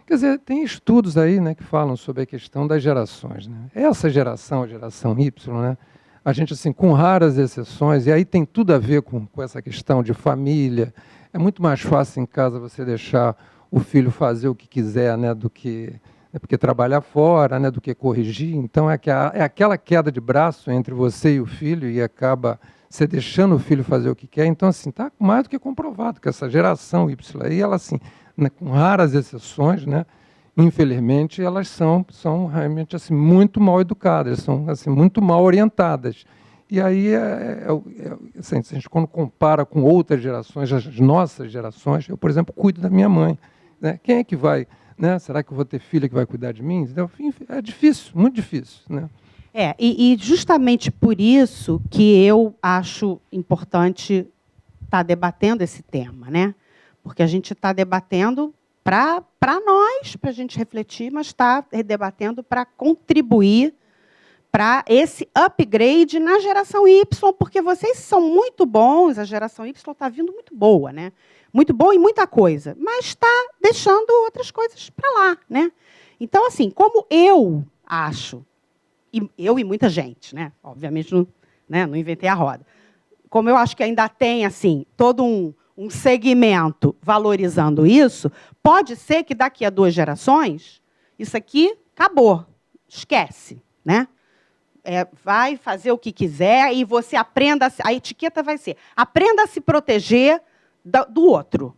quer dizer, tem estudos aí, né, que falam sobre a questão das gerações. Né? Essa geração, a geração Y, né, a gente, assim, com raras exceções, e aí tem tudo a ver com essa questão de família. É muito mais fácil em casa você deixar o filho fazer o que quiser, né, do que... porque trabalhar fora, né, do que corrigir. Então, é aquela queda de braço entre você e o filho e acaba você deixando o filho fazer o que quer. Então, assim, está mais do que comprovado que essa geração Y aí, ela, assim, né, com raras exceções, né, infelizmente, elas são realmente assim, muito mal educadas, são assim, muito mal orientadas. E aí, assim, se a gente, quando compara com outras gerações, as nossas gerações, eu, por exemplo, cuido da minha mãe. Né? Quem é que vai? Né? Será que eu vou ter filha que vai cuidar de mim? Então, enfim, é difícil, muito difícil. Né? E justamente por isso que eu acho importante estar debatendo esse tema, né? Porque a gente está debatendo para nós, para a gente refletir, mas está debatendo para contribuir para esse upgrade na geração Y, porque vocês são muito bons, a geração Y está vindo muito boa, né? Muito boa em muita coisa, mas está deixando outras coisas para lá, né? Então, assim, como eu acho, eu e muita gente, né? Obviamente não inventei a roda. Como eu acho que ainda tem assim todo um segmento valorizando isso, pode ser que daqui a 2 gerações isso aqui acabou, esquece, né? Vai fazer o que quiser e você aprenda, a etiqueta vai ser, aprenda a se proteger do outro.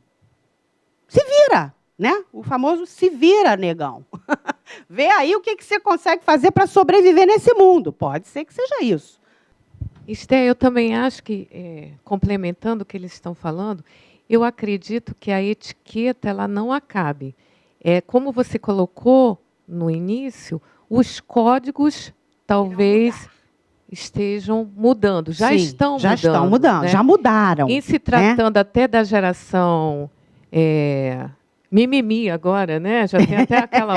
Se vira, né? O famoso se vira, negão. Vê aí o que você consegue fazer para sobreviver nesse mundo. Pode ser que seja isso. Esté, eu também acho que, complementando o que eles estão falando, eu acredito que a etiqueta ela não acabe. Como você colocou no início, os códigos talvez estejam mudando. Já estão mudando. Né? Já mudaram. Em se tratando até da geração mimimi agora, né? Já tem até aquela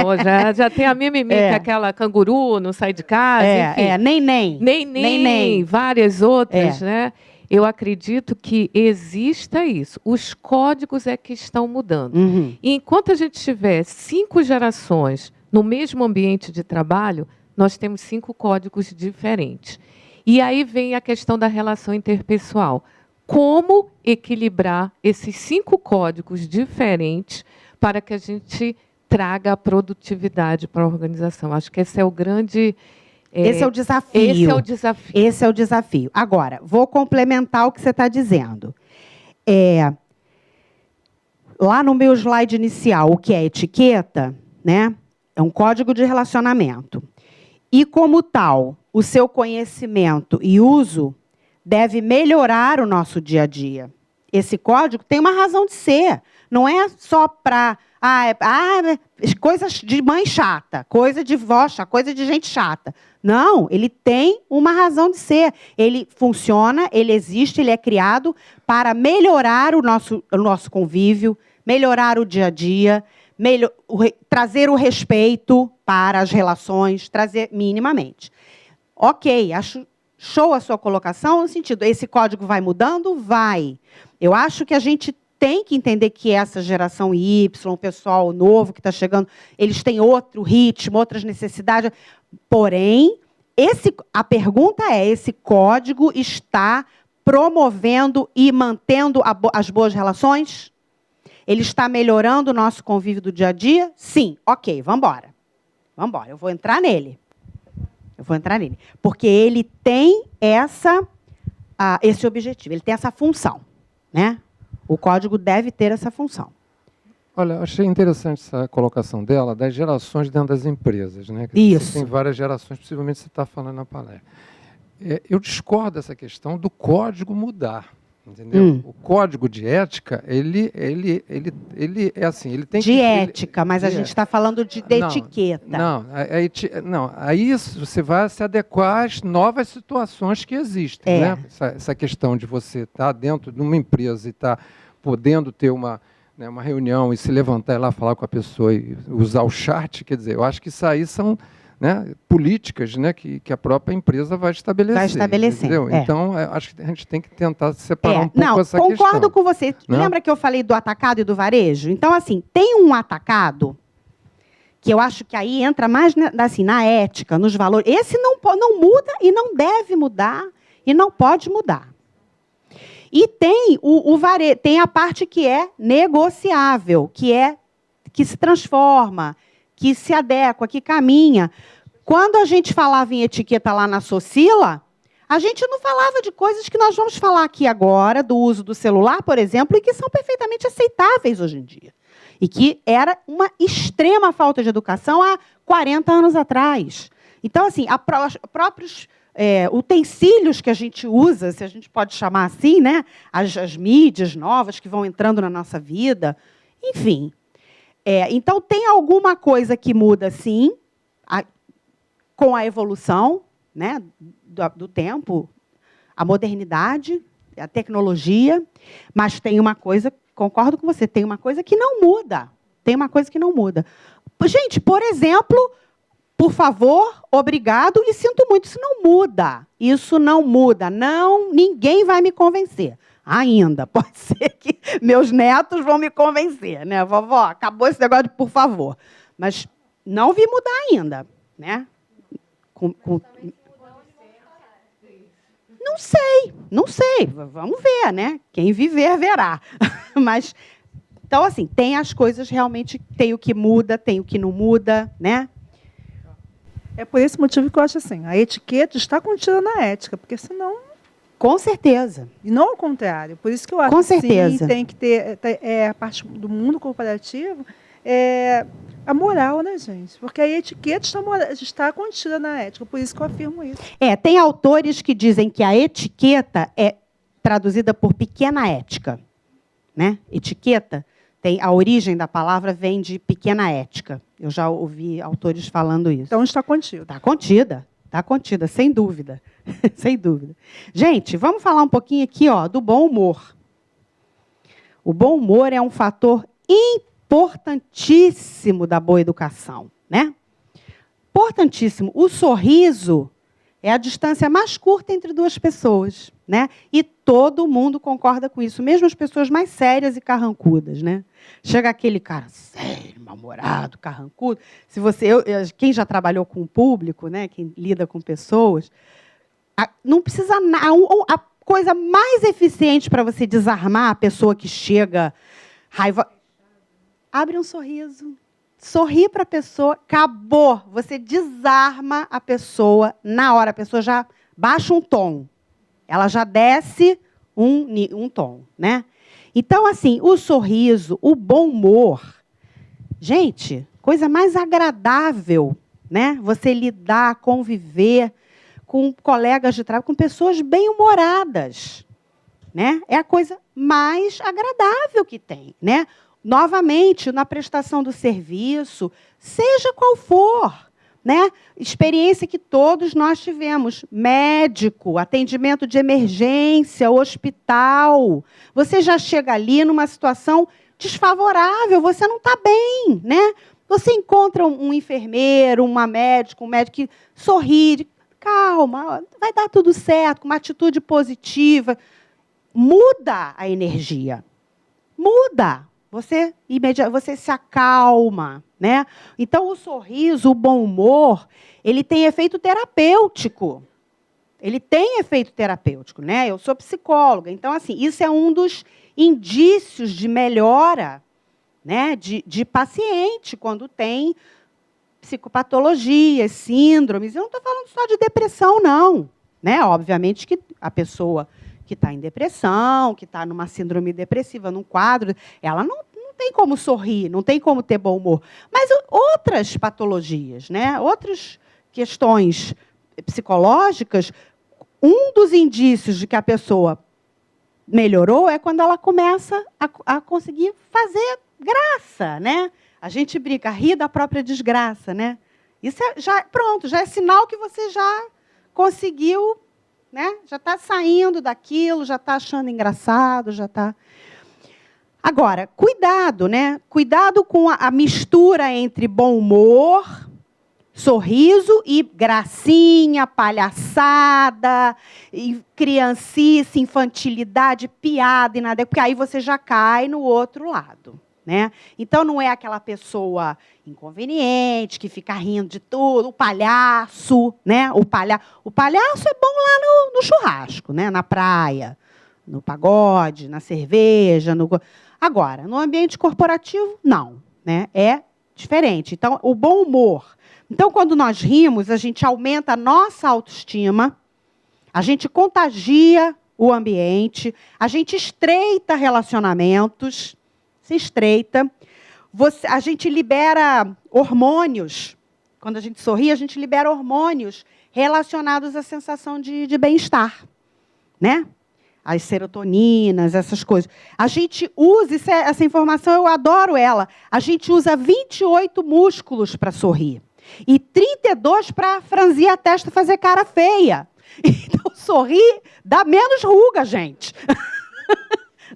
já tem a mimimi, que é aquela canguru, não sai de casa, enfim. Nem, várias outras, né? Eu acredito que exista isso. Os códigos é que estão mudando. Uhum. E enquanto a gente tiver 5 gerações no mesmo ambiente de trabalho, nós temos 5 códigos diferentes. E aí vem a questão da relação interpessoal. Como equilibrar esses 5 códigos diferentes para que a gente traga a produtividade para a organização? Acho que esse é o grande... Esse é o desafio. Esse é o desafio. Agora, vou complementar o que você está dizendo. Lá no meu slide inicial, o que é etiqueta, né? É um código de relacionamento. E, como tal, o seu conhecimento e uso deve melhorar o nosso dia a dia. Esse código tem uma razão de ser. Não é só para... coisas de mãe chata, coisa de vó chata, coisa de gente chata. Não, ele tem uma razão de ser. Ele funciona, ele existe, ele é criado para melhorar o nosso convívio, melhorar o dia a dia, trazer o respeito para as relações, trazer minimamente. Ok, acho show a sua colocação, no sentido, esse código vai mudando? Vai. Eu acho que a gente tem que entender que essa geração Y, o pessoal novo que está chegando, eles têm outro ritmo, outras necessidades. Porém, a pergunta é, esse código está promovendo e mantendo as boas relações? Ele está melhorando o nosso convívio do dia a dia? Sim. Ok, vamos embora. Vamos embora, eu vou entrar nele. Porque ele tem esse objetivo, ele tem essa função, né? O código deve ter essa função. Olha, achei interessante essa colocação dela das gerações dentro das empresas, né? Isso. Tem várias gerações, possivelmente você está falando na palestra. Eu discordo dessa questão do código mudar, entendeu? O código de ética, ele é assim, ele tem de ética, mas a gente está falando de etiqueta. Não, aí você vai se adequar às novas situações que existem, né? Essa questão de você estar dentro de uma empresa e estar podendo ter uma reunião e se levantar e lá falar com a pessoa e usar o chat, quer dizer, eu acho que isso aí são, né, políticas, né, que a própria empresa vai estabelecer. Vai estabelecer. Então, acho que a gente tem que tentar separar um pouco essa questão. Concordo com você. Né? Lembra que eu falei do atacado e do varejo? Então, assim, tem um atacado que eu acho que aí entra mais na ética, nos valores. Esse não muda e não deve mudar e não pode mudar. E tem tem a parte que é negociável, que se transforma, que se adequa, que caminha. Quando a gente falava em etiqueta lá na Socila, a gente não falava de coisas que nós vamos falar aqui agora, do uso do celular, por exemplo, e que são perfeitamente aceitáveis hoje em dia. E que era uma extrema falta de educação há 40 anos atrás. Então, assim, próprios utensílios que a gente usa, se a gente pode chamar assim, né? As mídias novas que vão entrando na nossa vida, enfim. Então, tem alguma coisa que muda, sim, com a evolução, né, do tempo, a modernidade, a tecnologia, mas tem uma coisa, concordo com você, tem uma coisa que não muda. Tem uma coisa que não muda. Gente, por exemplo, por favor, obrigado e sinto muito, isso não muda. Isso não muda. Não, ninguém vai me convencer. Ainda. Pode ser que meus netos vão me convencer, né? Vovó, acabou esse negócio de por favor. Mas não vi mudar ainda, né? Não sei. Vamos ver, né? Quem viver, verá. Mas, então, assim, tem as coisas realmente, tem o que muda, tem o que não muda, né? É por esse motivo que eu acho assim, a etiqueta está contida na ética, porque senão... Com certeza. E não ao contrário. Por isso que eu acho que sim, tem que ter a parte do mundo corporativo, a moral, né, gente? Porque a etiqueta está contida na ética, por isso que eu afirmo isso. Tem autores que dizem que a etiqueta é traduzida por pequena ética, né? Etiqueta, a origem da palavra vem de pequena ética. Eu já ouvi autores falando isso. Então está contida. Está contida, sem dúvida. Sem dúvida. Gente, vamos falar um pouquinho aqui, do bom humor. O bom humor é um fator importantíssimo da boa educação, né? Importantíssimo. O sorriso é a distância mais curta entre duas pessoas, né? E todo mundo concorda com isso, mesmo as pessoas mais sérias e carrancudas, né? Chega aquele cara sério, mal-humorado, carrancudo. Quem já trabalhou com o público, né? Quem lida com pessoas, não precisa a coisa mais eficiente para você desarmar a pessoa que chega raiva. Abre um sorriso. Sorri para a pessoa, acabou. Você desarma a pessoa na hora. A pessoa já baixa um tom. Ela já desce um tom, né? Então, assim, o sorriso, o bom humor. Gente, coisa mais agradável, né? Você lidar, conviver com colegas de trabalho, com pessoas bem-humoradas, né? É a coisa mais agradável que tem, né? Novamente, na prestação do serviço, seja qual for, né? Experiência que todos nós tivemos, médico, atendimento de emergência, hospital. Você já chega ali numa situação desfavorável, você não está bem, né? Você encontra um enfermeiro, um médico que sorri, calma, vai dar tudo certo, com uma atitude positiva. Muda a energia. Muda. Você se acalma, né? Então, o sorriso, o bom humor, ele tem efeito terapêutico. Ele tem efeito terapêutico, né? Eu sou psicóloga, então, assim, isso é um dos indícios de melhora, né, de paciente, quando tem psicopatologias, síndromes. Eu não estou falando só de depressão, não, né? Obviamente que a pessoa que está em depressão, que está numa síndrome depressiva, num quadro, ela não tem como sorrir, não tem como ter bom humor. Mas outras patologias, né? Outras questões psicológicas, um dos indícios de que a pessoa melhorou é quando ela começa a conseguir fazer graça, né? A gente brinca, rir da própria desgraça, né? Isso pronto, já é sinal que você já conseguiu, né? Já está saindo daquilo, já está achando engraçado, já está... Agora, cuidado, né? Cuidado com a mistura entre bom humor, sorriso e gracinha, palhaçada, e criancice, infantilidade, piada e nada, porque aí você já cai no outro lado, né? Então, não é aquela pessoa inconveniente, que fica rindo de tudo, o palhaço, né? O palhaço é bom lá no churrasco, né? Na praia, no pagode, na cerveja. Agora, no ambiente corporativo, não, né? É diferente. Então, o bom humor. Então, quando nós rimos, a gente aumenta a nossa autoestima, a gente contagia o ambiente, a gente estreita relacionamentos, se estreita. A gente libera hormônios. Quando a gente sorri, a gente libera hormônios relacionados à sensação de bem-estar, né? As serotoninas, essas coisas. A gente usa, essa informação, eu adoro ela, a gente usa 28 músculos para sorrir e 32 para franzir a testa e fazer cara feia. Então, sorrir dá menos ruga, gente.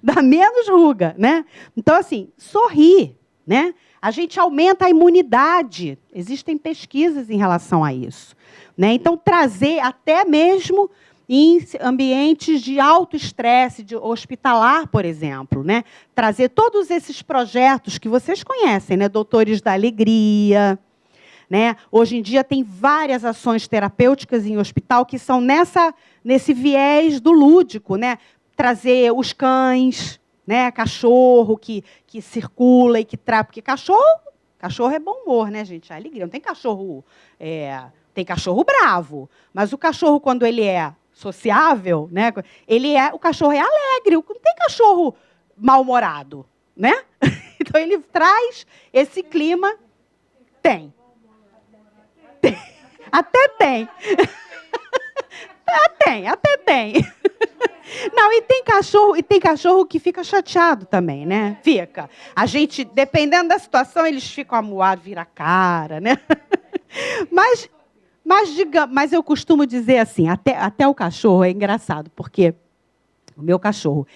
Dá menos ruga, né? Então, assim, sorrir, né? A gente aumenta a imunidade. Existem pesquisas em relação a isso, né? Então, trazer até mesmo em ambientes de alto estresse, de hospitalar, por exemplo, né? Trazer todos esses projetos que vocês conhecem, né? Doutores da Alegria, né? Hoje em dia tem várias ações terapêuticas em hospital que são nesse viés do lúdico, né? Trazer os cães, né? Cachorro que circula e que traz, porque cachorro é bom humor, né, gente? É alegria. Não tem cachorro, tem cachorro bravo, mas o cachorro, quando ele é sociável, né? O cachorro é alegre, não tem cachorro mal-humorado, né? Então ele traz esse clima. Tem. Até tem. Até tem. Não, e tem cachorro que fica chateado também, né? Fica. A gente, dependendo da situação, eles ficam amuados, vira a cara, né? Mas eu costumo dizer assim, até o cachorro é engraçado, porque o meu cachorro,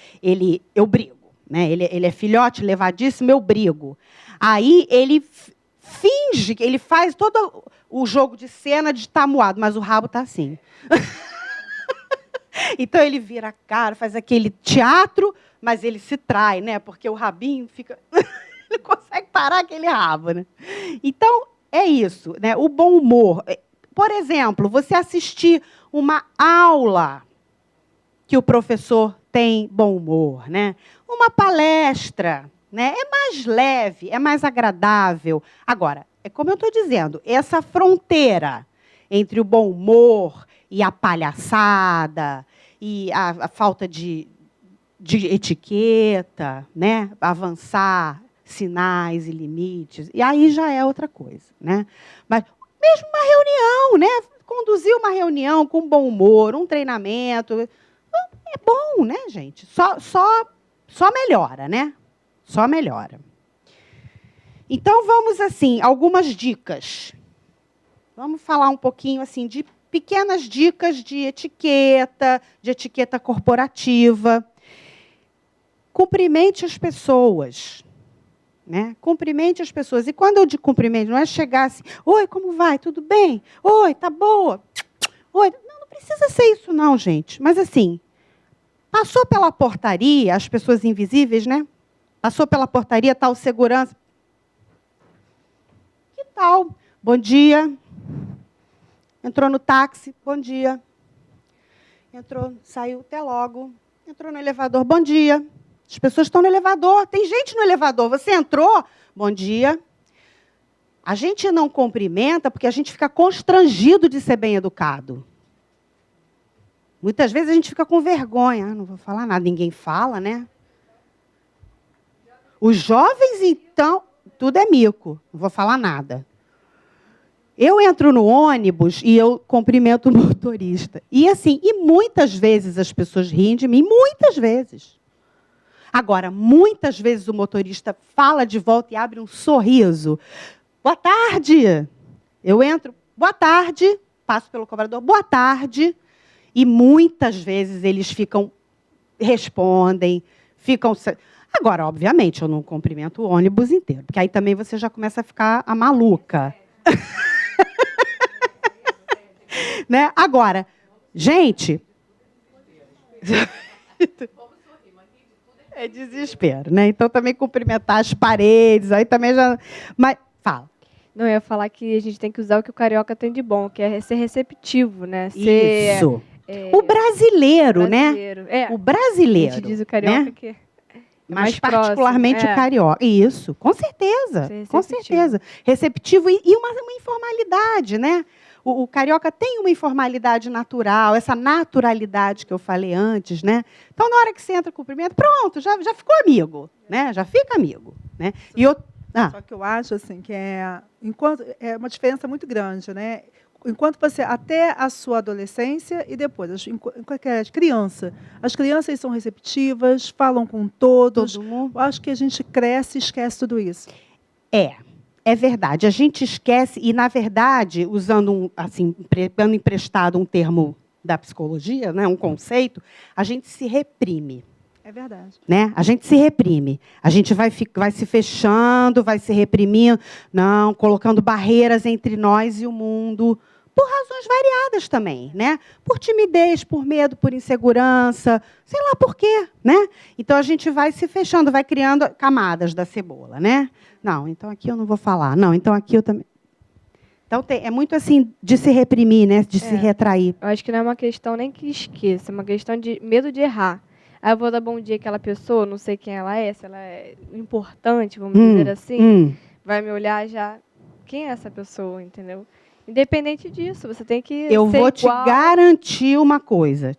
eu brigo, né? Ele é filhote, levadíssimo, eu brigo. Aí ele finge, ele faz todo o jogo de cena de estar amuado, mas o rabo está assim. Então ele vira a cara, faz aquele teatro, mas ele se trai, né? Porque o rabinho fica... Ele consegue parar aquele rabo, né? Então, é isso, né? O bom humor. Por exemplo, você assistir uma aula que o professor tem bom humor, né? Uma palestra, né? É mais leve, é mais agradável. Agora, é como eu estou dizendo, essa fronteira entre o bom humor e a palhaçada e a falta de etiqueta, né? Avançar sinais e limites, e aí já é outra coisa, né? Mas mesmo uma reunião, né? Conduzir uma reunião com bom humor, um treinamento, é bom, né, gente? Só melhora, né? Só melhora. Então, vamos, assim, algumas dicas. Vamos falar um pouquinho, assim, de pequenas dicas de etiqueta corporativa. Cumprimente as pessoas. Né? Cumprimente as pessoas. E quando eu digo cumprimento, não é chegar assim, oi, como vai? Tudo bem? Oi, tá boa? Oi. Não precisa ser isso, não, gente. Mas, assim, passou pela portaria, as pessoas invisíveis, né? Passou pela portaria, tal segurança. Que tal? Bom dia. Entrou no táxi, bom dia. Saiu até logo. Entrou no elevador, bom dia. As pessoas estão no elevador, tem gente no elevador. Você entrou, bom dia. A gente não cumprimenta porque a gente fica constrangido de ser bem educado. Muitas vezes a gente fica com vergonha. Não vou falar nada, ninguém fala, né? Os jovens, então, tudo é mico, não vou falar nada. Eu entro no ônibus e eu cumprimento o motorista. E assim, muitas vezes as pessoas riem de mim, muitas vezes. Agora, muitas vezes o motorista fala de volta e abre um sorriso. Boa tarde. Eu entro, boa tarde, passo pelo cobrador, boa tarde. E muitas vezes eles respondem, ficam... Agora, obviamente, eu não cumprimento o ônibus inteiro, porque aí também você já começa a ficar a maluca. Né? Agora, gente... É desespero, né? Então, também cumprimentar as paredes, aí também já... Mas, fala. Não, eu ia falar que a gente tem que usar o que o carioca tem de bom, que é ser receptivo, né? Isso. O brasileiro, né? O brasileiro. A gente diz o carioca, né? Que... Mas particularmente o carioca. Isso, com certeza. Com certeza. Receptivo e uma informalidade, né? O carioca tem uma informalidade natural, essa naturalidade que eu falei antes, né? Então, na hora que você entra no cumprimento, pronto, já ficou amigo, né? Já fica amigo, né? Só que eu acho assim que é uma diferença muito grande, né? enquanto você, até a sua adolescência e depois, criança. As crianças são receptivas, falam com todos. Todo mundo. Eu acho que a gente cresce e esquece tudo isso. É verdade. A gente esquece, e, na verdade, usando, pegando emprestado um termo da psicologia, né, um conceito, a gente se reprime. É verdade. Né? A gente se reprime. A gente vai se fechando, vai se reprimindo, não, colocando barreiras entre nós e o mundo, por razões variadas também, né? Por timidez, por medo, por insegurança, sei lá por quê, né? Então a gente vai se fechando, vai criando camadas da cebola, né? Não, então aqui eu não vou falar. Não, então aqui eu também. Então é muito assim de se reprimir, né? De se retrair. Eu acho que não é uma questão nem que esqueça, é uma questão de medo de errar. Aí eu vou dar bom dia àquela pessoa, não sei quem ela é, se ela é importante, vamos dizer assim, vai me olhar já, quem é essa pessoa, entendeu? Independente disso, você tem que Eu ser vou igual. te garantir uma coisa,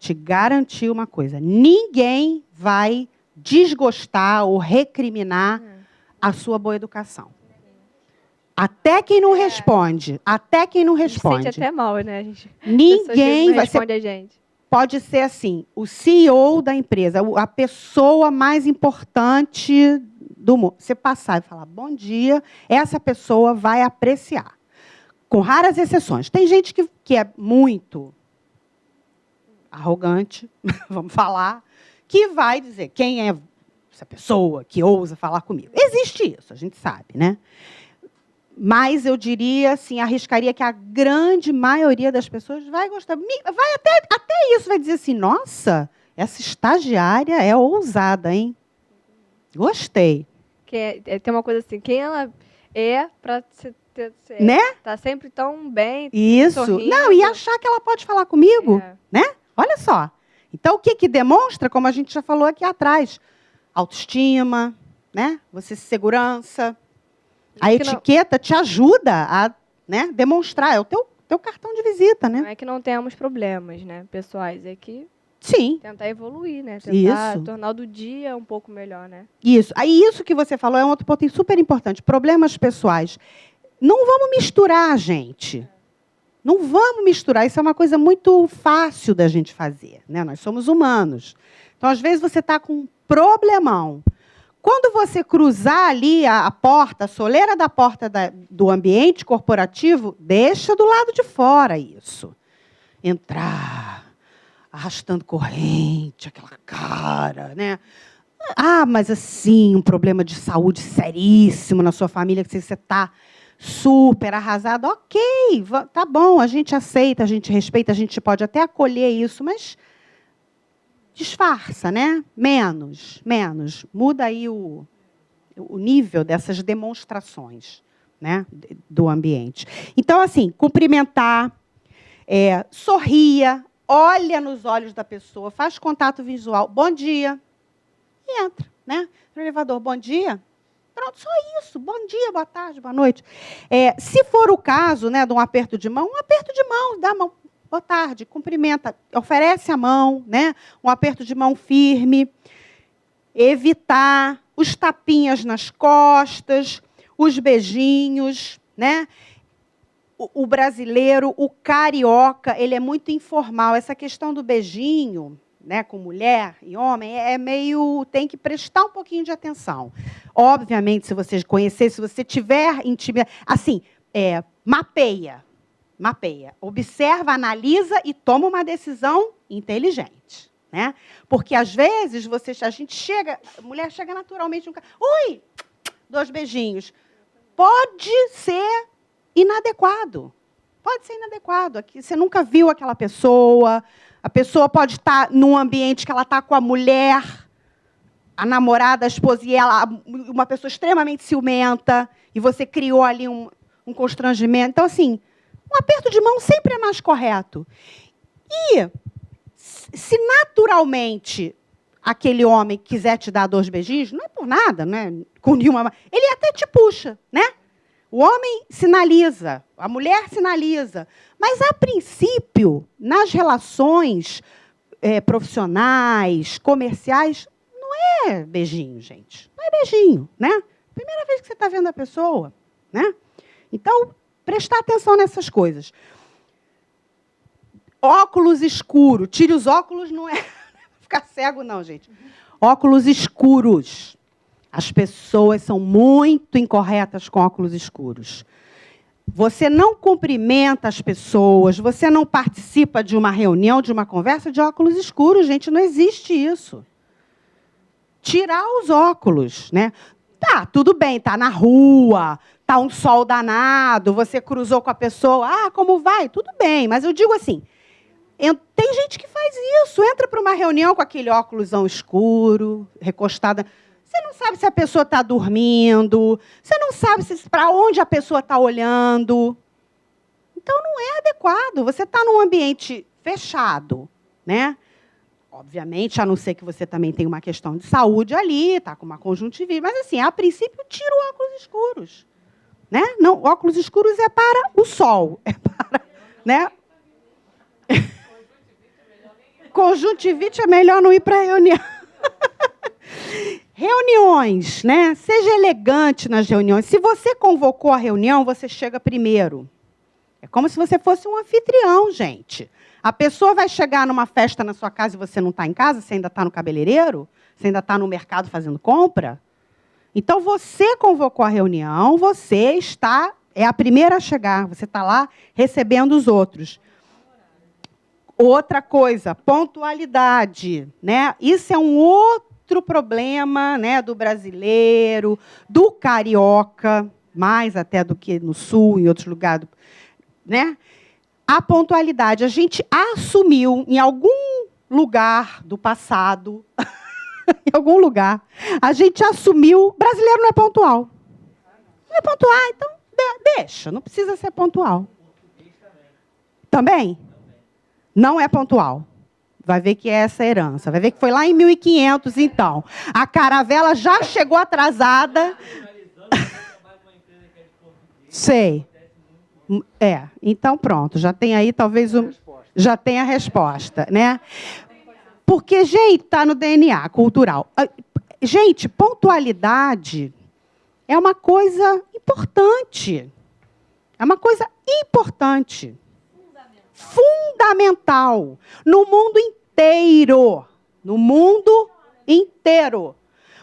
ninguém vai desgostar ou recriminar a sua boa educação. Até quem não responde, A gente sente até mal, né? Ninguém vai responde a gente. Pode ser assim, o CEO da empresa, a pessoa mais importante do mundo. Você passar e falar bom dia, essa pessoa vai apreciar. Com raras exceções. Tem gente que é muito arrogante, vamos falar, que vai dizer quem é essa pessoa que ousa falar comigo. Existe isso, a gente sabe, né? Mas eu diria, assim, arriscaria que a grande maioria das pessoas vai gostar. Vai até isso, vai dizer assim, nossa, essa estagiária é ousada, hein? Gostei. Tem uma coisa assim, quem ela é para né? Tá sempre tão bem, isso. Sorrindo. Não, e achar que ela pode falar comigo, né? Olha só. Então, o que demonstra, como a gente já falou aqui atrás, autoestima, né? Você segurança. A etiqueta te ajuda a, né, demonstrar. É o teu cartão de visita, né? Não é que não tenhamos problemas, né, pessoais, é que sim, tentar evoluir, né? Tentar isso. tornar o do dia um pouco melhor, né? Isso. Aí isso que você falou é um outro ponto super importante. Problemas pessoais. Não vamos misturar, gente. Não vamos misturar. Isso é uma coisa muito fácil da gente fazer, né? Nós somos humanos. Então, às vezes, você está com um problemão. Quando você cruzar ali a porta, a soleira da porta do ambiente corporativo, deixa do lado de fora isso. Entrar, arrastando corrente, aquela cara, né? Ah, mas assim, um problema de saúde seríssimo na sua família, que você está super arrasado. Ok, tá bom, a gente aceita, a gente respeita, a gente pode até acolher isso, mas disfarça, né? Menos. Muda aí o nível dessas demonstrações, né, do ambiente. Então, assim, cumprimentar, sorria, olha nos olhos da pessoa, faz contato visual, bom dia, e entra, né? No elevador, bom dia. Pronto, só isso. Bom dia, boa tarde, boa noite. Se for o caso, né, de um aperto de mão, dá a mão. Boa tarde, cumprimenta, oferece a mão, né? Um aperto de mão firme. Evitar os tapinhas nas costas, os beijinhos, né? O brasileiro, o carioca, ele é muito informal. Essa questão do beijinho, né, com mulher e homem, tem que prestar um pouquinho de atenção. Obviamente, se você conhecer, se você tiver intimidade, assim, mapeia, observa, analisa e toma uma decisão inteligente, né? Porque às vezes a mulher chega naturalmente, oi, 2 beijinhos, pode ser inadequado. Aqui você nunca viu aquela pessoa. A pessoa pode estar num ambiente que ela está com a mulher, a namorada, a esposa, e ela, uma pessoa extremamente ciumenta, e você criou ali um constrangimento. Então, assim, um aperto de mão sempre é mais correto. E, se naturalmente aquele homem quiser te dar 2 beijinhos, não é por nada, né? Com nenhuma, ele até te puxa, né? O homem sinaliza, a mulher sinaliza. Mas, a princípio, nas relações profissionais, comerciais, não é beijinho, gente. Não é beijinho, né? Primeira vez que você está vendo a pessoa, né? Então, prestar atenção nessas coisas. Óculos escuro. Tire os óculos, não é ficar cego, não, gente. Óculos escuros. As pessoas são muito incorretas com óculos escuros. Você não cumprimenta as pessoas, você não participa de uma reunião, de uma conversa de óculos escuros, gente, não existe isso. Tirar os óculos, né? Tá, tudo bem, tá na rua, tá um sol danado, você cruzou com a pessoa, como vai? Tudo bem, mas eu digo assim, tem gente que faz isso, entra para uma reunião com aquele óculosão escuro, recostada. Você não sabe se a pessoa está dormindo, você não sabe para onde a pessoa está olhando. Então, não é adequado. Você está num ambiente fechado, né? Obviamente, a não ser que você também tenha uma questão de saúde ali, está com uma conjuntivite, mas, assim, a princípio, tira os óculos escuros. Né? Não, óculos escuros é para o sol. É para, né? Conjuntivite é melhor não ir para a reunião. Reuniões, né? Seja elegante nas reuniões. Se você convocou a reunião, você chega primeiro. É como se você fosse um anfitrião, gente. A pessoa vai chegar numa festa na sua casa e você não está em casa, você ainda está no cabeleireiro, você ainda está no mercado fazendo compra. Então, você convocou a reunião, você é a primeira a chegar, você está lá recebendo os outros. Outra coisa, pontualidade, né? Isso é um outro problema, né, do brasileiro, do carioca, mais até do que no sul, em outros lugares, né? A pontualidade. A gente assumiu em algum lugar do passado, em algum lugar, a gente assumiu, brasileiro não é pontual. Não é pontual, então deixa, não precisa ser pontual. Também? Não é pontual. Vai ver que é essa herança. Vai ver que foi lá em 1500, então. A caravela já chegou atrasada. Sei. Então pronto, já tem aí talvez já tem a resposta, né? Porque, gente, está no DNA cultural. Gente, pontualidade é uma coisa importante. É uma coisa importante. Fundamental. No mundo inteiro. No mundo inteiro.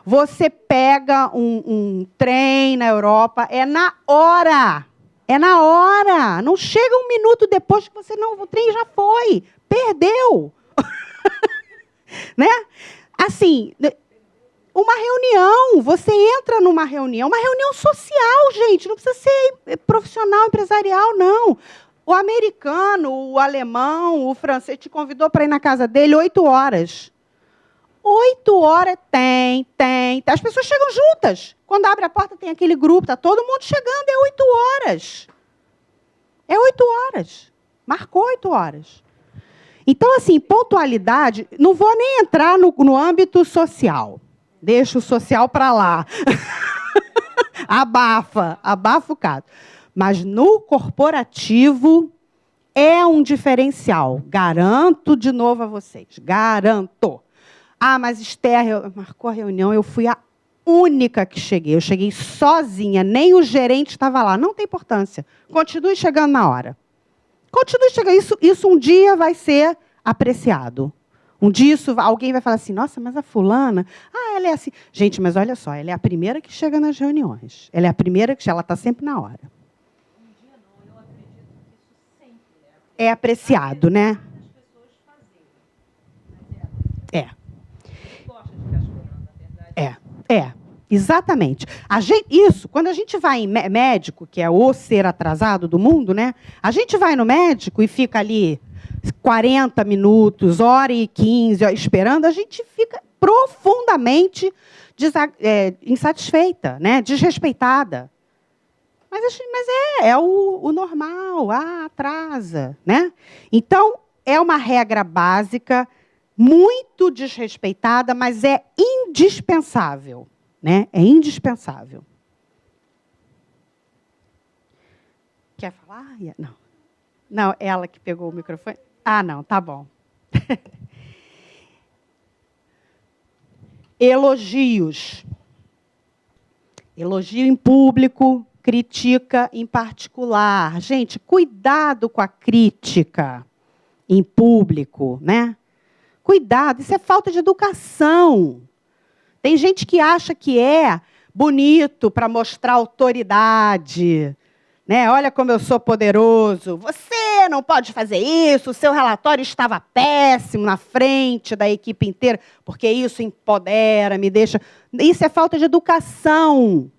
Você pega um trem na Europa, é na hora. É na hora. Não chega um minuto depois que você... Não, o trem já foi. Perdeu. Né? Assim, uma reunião. Você entra numa reunião. Uma reunião social, gente. Não precisa ser profissional, empresarial, não. O americano, o alemão, o francês te convidou para ir na casa dele 8 horas. 8 horas tem. As pessoas chegam juntas. Quando abre a porta, tem aquele grupo, está todo mundo chegando, é 8 horas. É 8 horas. Marcou 8 horas. Então, assim, pontualidade, não vou nem entrar no âmbito social. Deixa o social para lá. Abafa o caso. Mas no corporativo é um diferencial. Garanto de novo a vocês. Garanto. Mas Esther marcou a reunião, eu fui a única que cheguei. Eu cheguei sozinha, nem o gerente estava lá. Não tem importância. Continue chegando na hora. Continue chegando. Isso um dia vai ser apreciado. Um dia alguém vai falar assim, nossa, mas a fulana, ela é assim. Gente, mas olha só, ela é a primeira que chega nas reuniões. Ela é a primeira que ela está sempre na hora. É apreciado, né? Exatamente. Quando a gente vai em médico, que é o ser atrasado do mundo, né? A gente vai no médico e fica ali 40 minutos, hora e 15, esperando, a gente fica profundamente insatisfeita, né? Desrespeitada. Mas é o normal, atrasa, né? Então, é uma regra básica, muito desrespeitada, mas é indispensável, né? É indispensável. Quer falar? Não. Não, ela que pegou o microfone. Não, tá bom. Elogios. Elogio em público, critica em particular. Gente, cuidado com a crítica. em público, né? Cuidado, isso é falta de educação. Tem gente que acha que é bonito para mostrar autoridade, né? Olha como eu sou poderoso. Você não pode fazer isso, o seu relatório estava péssimo na frente da equipe inteira, porque isso empodera, me deixa... Isso é falta de educação.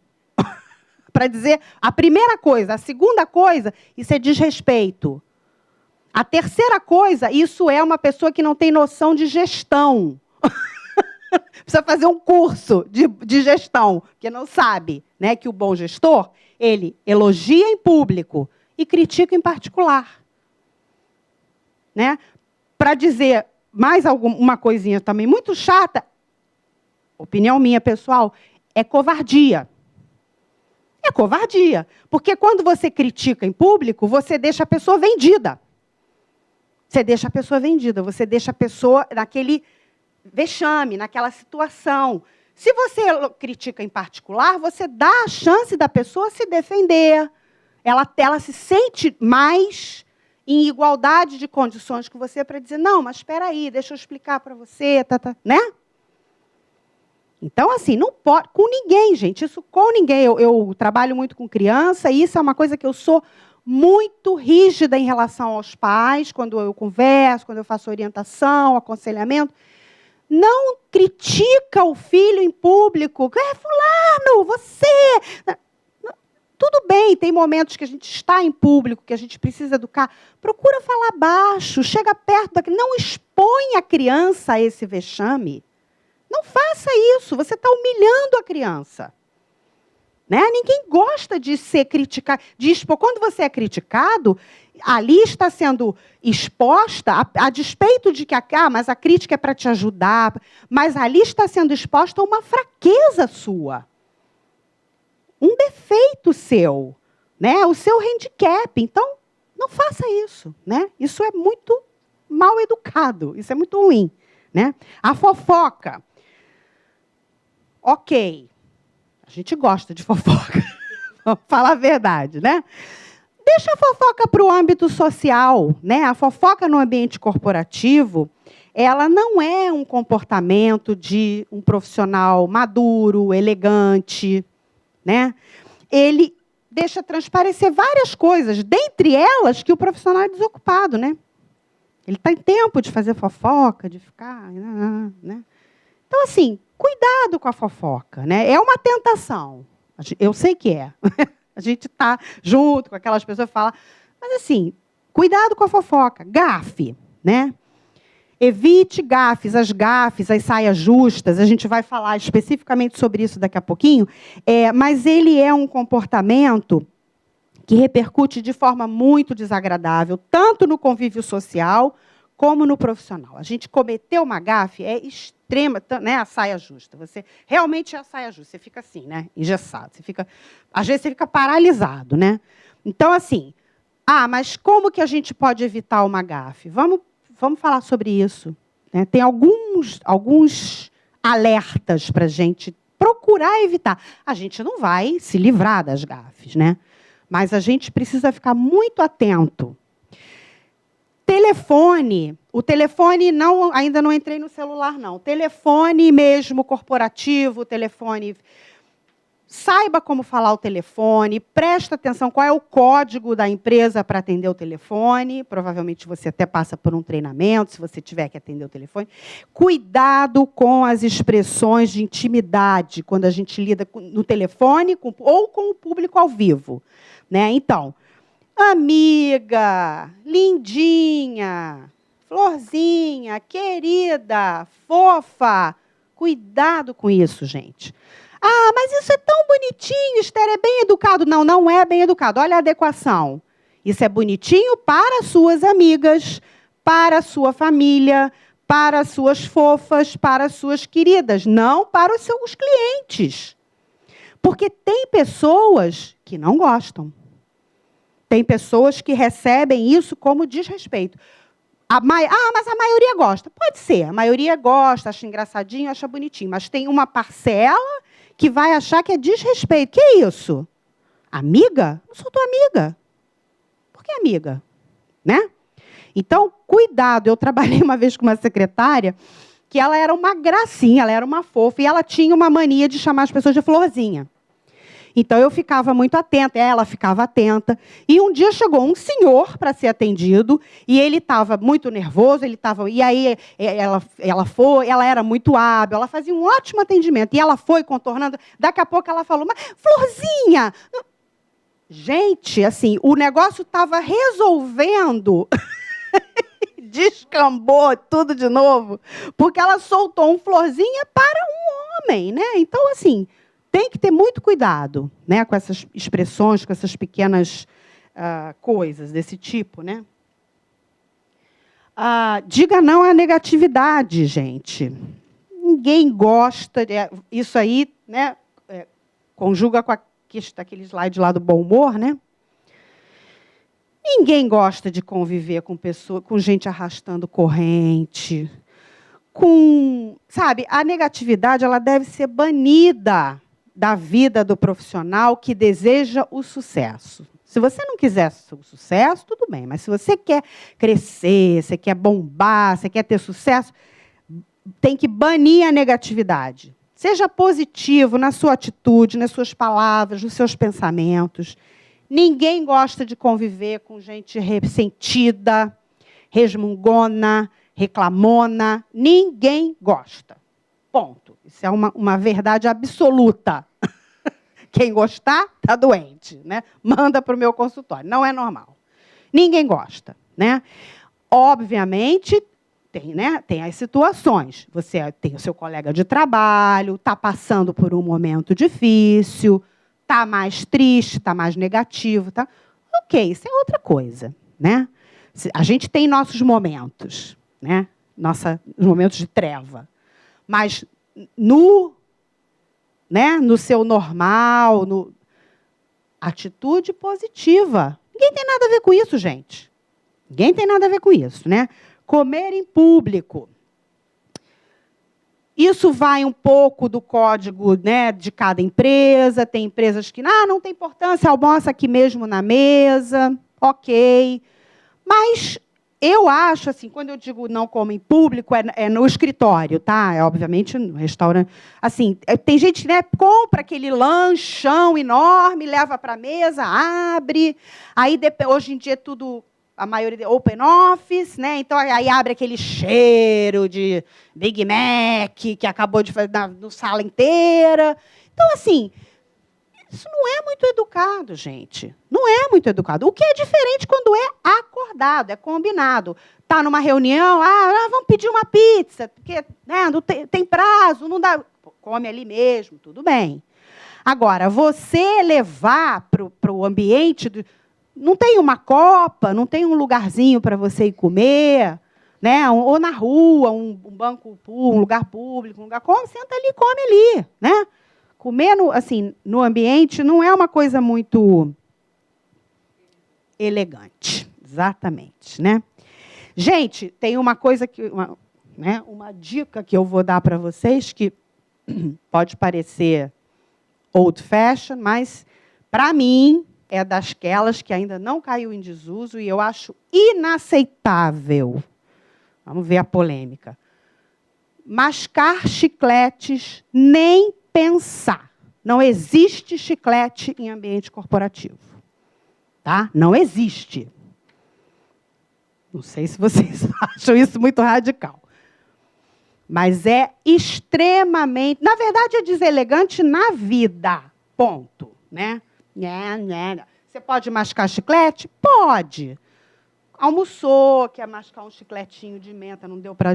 Para dizer a primeira coisa. A segunda coisa, isso é desrespeito. A terceira coisa, isso é uma pessoa que não tem noção de gestão. Precisa fazer um curso de gestão, porque não sabe, né, que o bom gestor, ele elogia em público e critica em particular. Né? Para dizer mais uma coisinha também muito chata, opinião minha pessoal, é covardia. É covardia. Porque quando você critica em público, você deixa a pessoa vendida. Você deixa a pessoa vendida, você deixa a pessoa naquele vexame, naquela situação. Se você critica em particular, você dá a chance da pessoa se defender. Ela se sente mais em igualdade de condições com você para dizer, não, mas espera aí, deixa eu explicar para você, né? Então, assim, não pode, com ninguém, gente, isso com ninguém. Eu trabalho muito com criança e isso é uma coisa que eu sou muito rígida em relação aos pais, quando eu converso, quando eu faço orientação, aconselhamento. Não critica o filho em público. Fulano, você... Tudo bem, tem momentos que a gente está em público, que a gente precisa educar. Procura falar baixo, chega perto daquele... Não expõe a criança a esse vexame. Não faça isso, você está humilhando a criança. Né? Ninguém gosta de ser criticado, de expor. Quando você é criticado, ali está sendo exposta, a despeito de que mas a crítica é para te ajudar, mas ali está sendo exposta a uma fraqueza sua. Um defeito seu, né? O seu handicap. Então, não faça isso. Né? Isso é muito mal educado, isso é muito ruim. Né? A fofoca. Ok. A gente gosta de fofoca, vamos falar a verdade, né? Deixa a fofoca para o âmbito social, né? A fofoca no ambiente corporativo, ela não é um comportamento de um profissional maduro, elegante, né? Ele deixa transparecer várias coisas, dentre elas que o profissional é desocupado, né? Ele está em tempo de fazer fofoca, de ficar... né? Então, assim, cuidado com a fofoca, né? É uma tentação. Eu sei que é. A gente está junto com aquelas pessoas que falam. Mas, assim, cuidado com a fofoca. Gafe, né? Evite gafes, as saias justas. A gente vai falar especificamente sobre isso daqui a pouquinho. Mas ele é um comportamento que repercute de forma muito desagradável, tanto no convívio social como no profissional. A gente cometeu uma gafe, é extrema, né, a saia justa. Você realmente é a saia justa. Você fica assim, né, engessado. Às vezes você fica paralisado, né? Então, assim, mas como que a gente pode evitar uma gafe? Vamos falar sobre isso. Né? Tem alguns alertas para a gente procurar evitar. A gente não vai se livrar das gafes, né? Mas a gente precisa ficar muito atento. Telefone. O telefone, ainda não entrei no celular, não. Telefone mesmo corporativo, telefone... Saiba como falar o telefone, presta atenção qual é o código da empresa para atender o telefone. Provavelmente você até passa por um treinamento, se você tiver que atender o telefone. Cuidado com as expressões de intimidade, quando a gente lida no telefone ou com o público ao vivo. Né? Então, amiga, lindinha, florzinha, querida, fofa. Cuidado com isso, gente. Mas isso é tão bonitinho, Esther, é bem educado. Não, não é bem educado. Olha a adequação. Isso é bonitinho para as suas amigas, para a sua família, para as suas fofas, para as suas queridas, não para os seus clientes. Porque tem pessoas que não gostam. Tem pessoas que recebem isso como desrespeito. Mas a maioria gosta. Pode ser, a maioria gosta, acha engraçadinho, acha bonitinho. Mas tem uma parcela que vai achar que é desrespeito. Que é isso? Amiga? Não sou tua amiga. Por que amiga? Né? Então, cuidado. Eu trabalhei uma vez com uma secretária que ela era uma gracinha, ela era uma fofa, e ela tinha uma mania de chamar as pessoas de florzinha. Então, eu ficava muito atenta, ela ficava atenta. E um dia chegou um senhor para ser atendido, e ele estava muito nervoso, e aí ela era muito hábil, ela fazia um ótimo atendimento, e ela foi contornando. Daqui a pouco ela falou, mas, florzinha! Gente, assim, o negócio estava resolvendo, descambou tudo de novo, porque ela soltou um florzinha para um homem, né? Então, assim, tem que ter muito cuidado, né, com essas expressões, com essas pequenas coisas desse tipo, né? Diga não à negatividade, gente. Ninguém gosta. Isso aí, né, conjuga com aquele slide lá do bom humor, né? Ninguém gosta de conviver com gente arrastando corrente, sabe, a negatividade ela deve ser banida da vida do profissional que deseja o sucesso. Se você não quiser o sucesso, tudo bem, mas se você quer crescer, você quer bombar, você quer ter sucesso, tem que banir a negatividade. Seja positivo na sua atitude, nas suas palavras, nos seus pensamentos. Ninguém gosta de conviver com gente ressentida, resmungona, reclamona. Ninguém gosta. Ponto. Isso é uma verdade absoluta. Quem gostar, está doente, né? Manda para o meu consultório. Não é normal. Ninguém gosta, né? Obviamente, tem as situações. Você tem o seu colega de trabalho, está passando por um momento difícil, está mais triste, está mais negativo. Tá? Ok, isso é outra coisa, né? A gente tem nossos momentos, né? Os momentos de treva. Mas no seu normal, atitude positiva. Ninguém tem nada a ver com isso, gente. Ninguém tem nada a ver com isso, né? Comer em público. Isso vai um pouco do código, né, de cada empresa. Tem empresas que não tem importância, almoça aqui mesmo na mesa. Ok. Mas eu acho, assim, quando eu digo não come em público, é no escritório, tá? É, obviamente, no restaurante. Assim, tem gente que, né, compra aquele lanchão enorme, leva para a mesa, abre. Aí, hoje em dia, tudo, a maioria, open office, né? Então, aí abre aquele cheiro de Big Mac, que acabou de fazer na sala inteira. Então, assim, isso não é muito educado, gente. Não é muito educado. O que é diferente quando é acordado, é combinado. Está numa reunião, vamos pedir uma pizza, porque, né, não tem prazo, não dá. Come ali mesmo, tudo bem. Agora, você levar para o ambiente, não tem uma copa, não tem um lugarzinho para você ir comer, né? Ou na rua, um banco, um lugar público, senta ali e come ali, né? Comer no ambiente não é uma coisa muito elegante. Exatamente, né? Gente, tem uma coisa uma dica que eu vou dar para vocês que pode parecer old fashion, mas para mim é daquelas que ainda não caiu em desuso e eu acho inaceitável. Vamos ver a polêmica. Mascar chicletes nem pensar. Não existe chiclete em ambiente corporativo. Tá? Não existe. Não sei se vocês acham isso muito radical. Mas é extremamente... Na verdade, é deselegante na vida. Ponto. Né? Você pode mascar chiclete? Pode. Almoçou, quer mascar um chicletinho de menta, não deu para,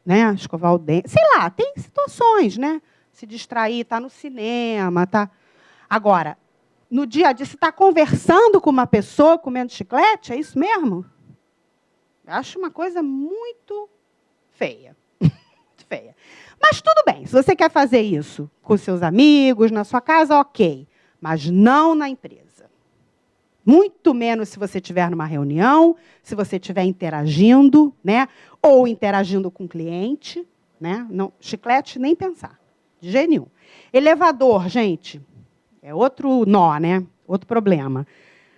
né, escovar o dente. Sei lá, tem situações, né? Se distrair, está no cinema, tá. Agora, no dia a dia, você está conversando com uma pessoa comendo chiclete, é isso mesmo? Eu acho uma coisa muito feia. Muito feia. Mas tudo bem, se você quer fazer isso com seus amigos, na sua casa, ok. Mas não na empresa. Muito menos se você estiver numa reunião, se você estiver interagindo, né? Ou interagindo com o cliente. Né? Não, chiclete, nem pensar. De jeito nenhum. Elevador, gente, é outro nó, né? Outro problema.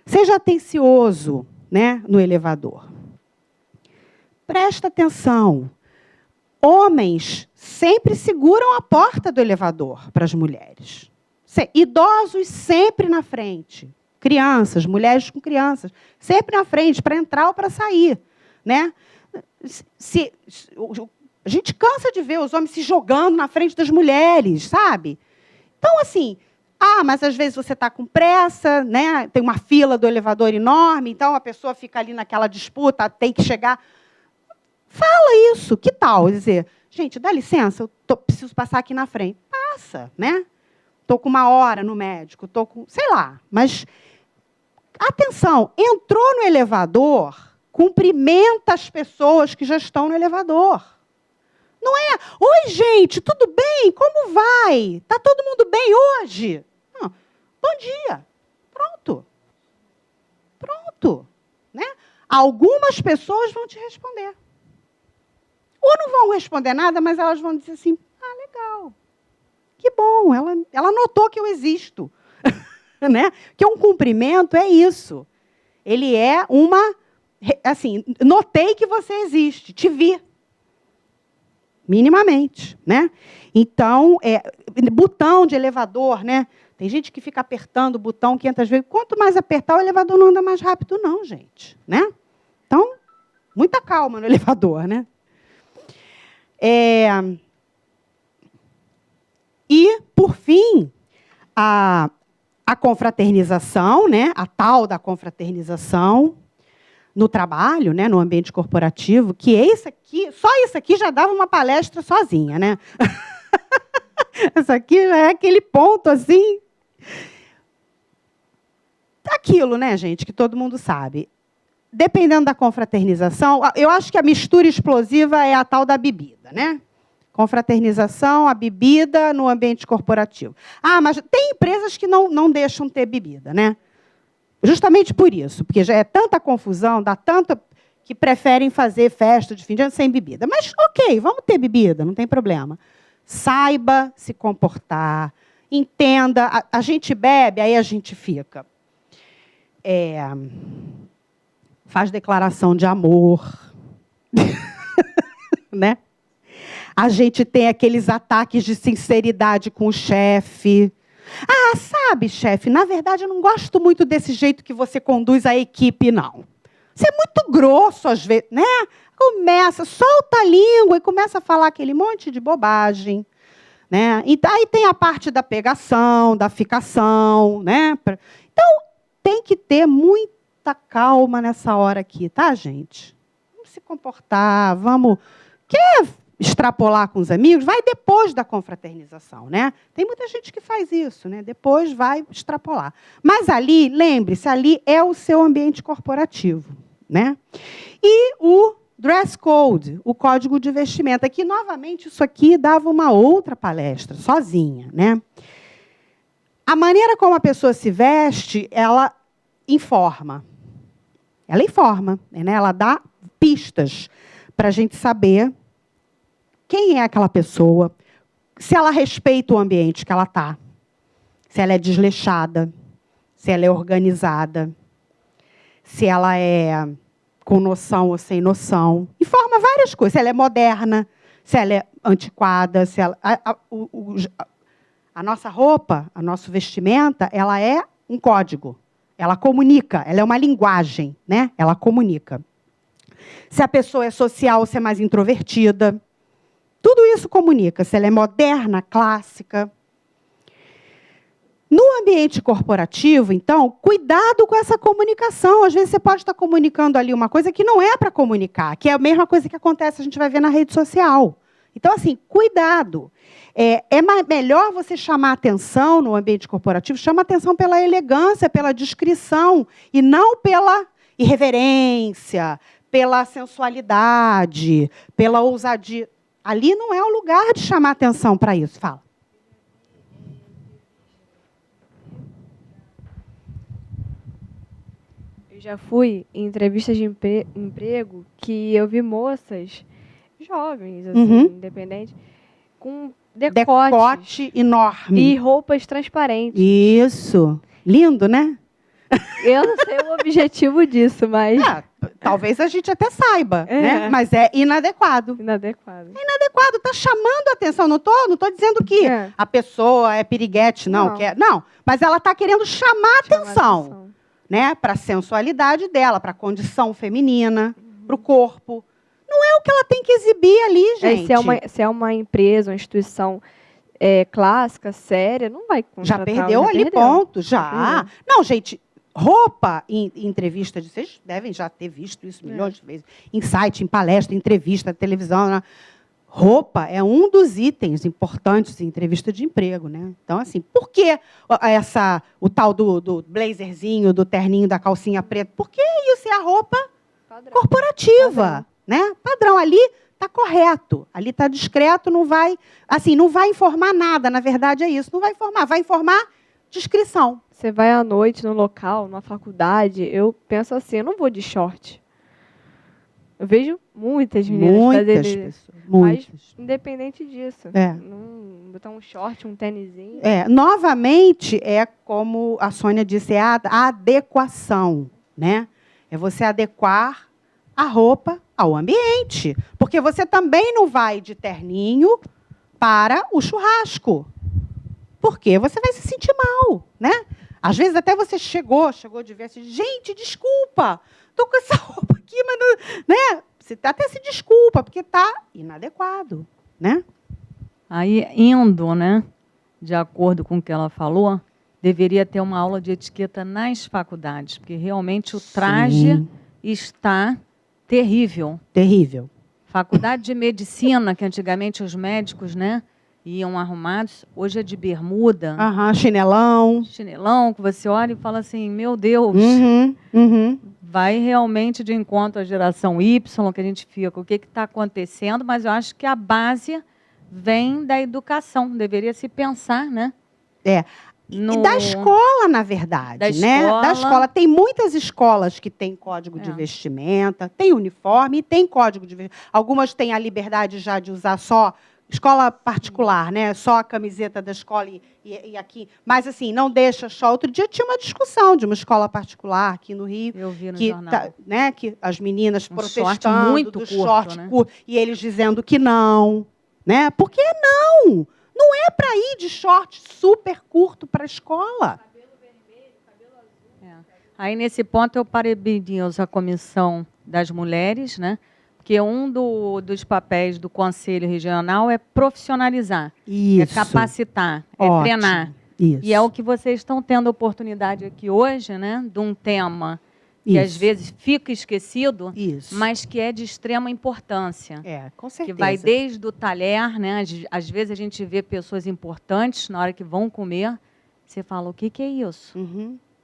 Seja atencioso, né, no elevador. presta atenção. Homens sempre seguram a porta do elevador para as mulheres. Idosos sempre na frente. Crianças, mulheres com crianças, sempre na frente, para entrar ou para sair. Né? A gente cansa de ver os homens se jogando na frente das mulheres, sabe? Então, assim, mas às vezes você está com pressa, né? Tem uma fila do elevador enorme, então a pessoa fica ali naquela disputa, tem que chegar. Fala isso, que tal? Quer dizer, gente, dá licença, eu preciso passar aqui na frente. Passa, né? Estou com 1 hora no médico, estou com... sei lá, mas... Atenção, entrou no elevador, cumprimenta as pessoas que já estão no elevador. Não é, oi, gente, tudo bem? Como vai? Está todo mundo bem hoje? Não. Bom dia. Pronto. Pronto. Né? Algumas pessoas vão te responder. Ou não vão responder nada, mas elas vão dizer assim, legal. Que bom, ela notou que eu existo. Né? Que um cumprimento é isso. Ele é uma... assim, notei que você existe, te vi. Minimamente, né? Então, botão de elevador, né? Tem gente que fica apertando o botão 500 vezes. Quanto mais apertar, o elevador não anda mais rápido, não, gente. Né? Então, muita calma no elevador, né? E, por fim, a confraternização, né? A tal da confraternização no trabalho, né? No ambiente corporativo, que só isso aqui já dava uma palestra sozinha, né? Isso aqui já é aquele ponto assim. Aquilo, né, gente, que todo mundo sabe. Dependendo da confraternização, eu acho que a mistura explosiva é a tal da bebida, né? Confraternização, a bebida no ambiente corporativo. Mas tem empresas que não deixam ter bebida, né? Justamente por isso, porque já é tanta confusão, dá tanta que preferem fazer festa de fim de ano sem bebida. Mas, ok, vamos ter bebida, não tem problema. Saiba se comportar, entenda. A gente bebe, aí a gente fica. Faz declaração de amor. Né? A gente tem aqueles ataques de sinceridade com o chefe. Sabe, chefe, na verdade, eu não gosto muito desse jeito que você conduz a equipe, não. Você é muito grosso, às vezes, né? Solta a língua e começa a falar aquele monte de bobagem. Né? E aí tem a parte da pegação, da ficação. Né? Então, tem que ter muita calma nessa hora aqui, tá, gente? Vamos se comportar, vamos... Quer extrapolar com os amigos? Vai depois da confraternização, né? Tem muita gente que faz isso, né? Depois vai extrapolar. Mas ali, lembre-se, ali é o seu ambiente corporativo, né? E o dress code, o código de vestimenta, que, novamente, isso aqui dava uma outra palestra, sozinha, né? A maneira como a pessoa se veste, ela informa. Ela informa, né? Ela dá pistas para a gente saber quem é aquela pessoa, se ela respeita o ambiente que ela está, se ela é desleixada, se ela é organizada, se ela é com noção ou sem noção. Informa várias coisas. Se ela é moderna, se ela é antiquada, se ela... A nossa roupa, a nossa vestimenta, ela é um código. Ela comunica, ela é uma linguagem, né? Ela comunica. Se a pessoa é social ou se é mais introvertida. Tudo isso comunica. Se ela é moderna, clássica. No ambiente corporativo, então, cuidado com essa comunicação. Às vezes você pode estar comunicando ali uma coisa que não é para comunicar, que é a mesma coisa que acontece, a gente vai ver na rede social. Então, assim, cuidado. Melhor você chamar atenção no ambiente corporativo, chama atenção pela elegância, pela discrição, e não pela irreverência, pela sensualidade, pela ousadia. Ali não é o lugar de chamar atenção para isso. Fala. Eu já fui em entrevistas de emprego que eu vi moças jovens, assim, independentes, com decote enorme. E roupas transparentes. Isso. Lindo, né? Eu não sei o objetivo disso, mas... Talvez a gente até saiba, né? Mas é inadequado. Inadequado. Inadequado, está chamando a atenção. Não tô dizendo que a pessoa é piriguete, não. Não, mas ela está querendo chamar a atenção, né? Para a sensualidade dela, para a condição feminina, para o corpo. Não é o que ela tem que exibir ali, gente. Se é uma empresa, uma instituição clássica, séria, não vai contratar. Já perdeu ali, ponto. Já. Não, gente, roupa em entrevista, vocês devem já ter visto isso milhões de vezes. Em site, em palestra, em entrevista, televisão. Né? Roupa é um dos itens importantes em entrevista de emprego, né? Então, assim, por que o tal do blazerzinho, do terninho, da calcinha preta? Por que isso é a roupa corporativa? Né? Padrão ali está correto, ali está discreto, não vai informar nada, na verdade é isso, não vai informar descrição. Você vai à noite no local, numa faculdade, eu penso assim, eu não vou de short. Eu vejo muitas meninas fazerem isso. Mas, independente disso, não botar um short, um tênisinho. Novamente, é como a Sônia disse, é a adequação, né? É você adequar a roupa ao ambiente. Porque você também não vai de terninho para o churrasco. Porque você vai se sentir mal, né? Às vezes até você chegou de ver assim, gente, desculpa, estou com essa roupa aqui, mas não, né? Você até se desculpa, porque está inadequado, né? Aí, indo, né, de acordo com o que ela falou, deveria ter uma aula de etiqueta nas faculdades, porque realmente o traje está terrível. Terrível. Faculdade de medicina, que antigamente os médicos, né, iam arrumados, hoje é de bermuda. Chinelão. Chinelão, que você olha e fala assim, meu Deus, vai realmente de encontro à geração Y, que a gente fica, o que está acontecendo, mas eu acho que a base vem da educação, deveria se pensar, né? E da escola, na verdade, da escola. Tem muitas escolas que têm código de vestimenta, tem uniforme e tem código de vestimenta. Algumas têm a liberdade já de usar só escola particular, né? Só a camiseta da escola e aqui. Mas, assim, não deixa só. Outro dia tinha uma discussão de uma escola particular aqui no Rio. Eu vi no jornal. Né, que as meninas protestando short muito do curto, short né? curto, e eles dizendo que não. Né? Por que não? Não é para ir de short super curto para a escola. Cabelo vermelho, cabelo azul. Aí, nesse ponto, eu parabenizo a Comissão das Mulheres, né? Porque um dos papéis do Conselho Regional é profissionalizar, é capacitar, é treinar. Isso. E é o que vocês estão tendo a oportunidade aqui hoje, né? De um tema que às vezes fica esquecido, mas que é de extrema importância. Com certeza. Que vai desde o talher, né? Às vezes a gente vê pessoas importantes, na hora que vão comer, você fala, o que é isso?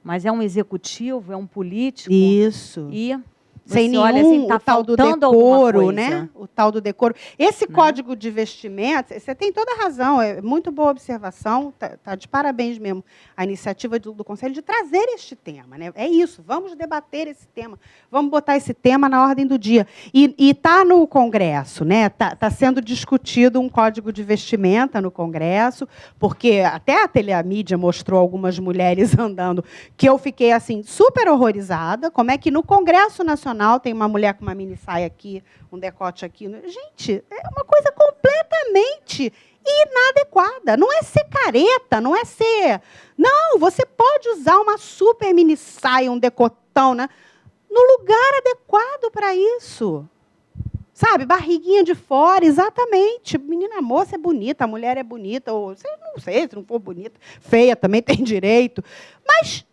Mas é um executivo, é um político. Isso. E sem nenhum olha, assim, tá o tal do decoro, né? O tal do decoro. Esse código de vestimenta, você tem toda a razão, é muito boa observação, tá de parabéns mesmo a iniciativa do Conselho de trazer este tema, né? É isso, vamos debater esse tema, vamos botar esse tema na ordem do dia. E está no Congresso, né? Tá sendo discutido um código de vestimenta no Congresso, porque até a mídia mostrou algumas mulheres andando, que eu fiquei assim super horrorizada, como é que no Congresso Nacional tem uma mulher com uma mini saia aqui, um decote aqui. Gente, é uma coisa completamente inadequada. Não é ser careta, não é ser... Não, você pode usar uma super mini saia, um decotão, né? No lugar adequado para isso. Sabe, barriguinha de fora, exatamente. Menina, moça é bonita, a mulher é bonita, ou não sei, se não for bonita, feia também tem direito. Mas...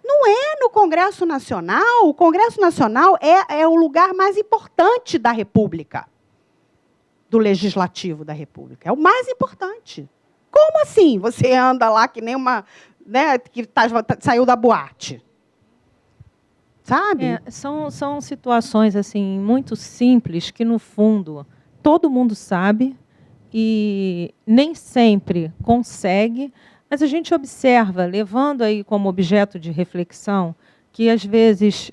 não é no Congresso Nacional. O Congresso Nacional é o lugar mais importante da República, do Legislativo da República. É o mais importante. Como assim? Você anda lá que nem uma... né, que saiu da boate. Sabe? São situações assim, muito simples que, no fundo, todo mundo sabe e nem sempre consegue. Mas a gente observa, levando aí como objeto de reflexão, que, às vezes,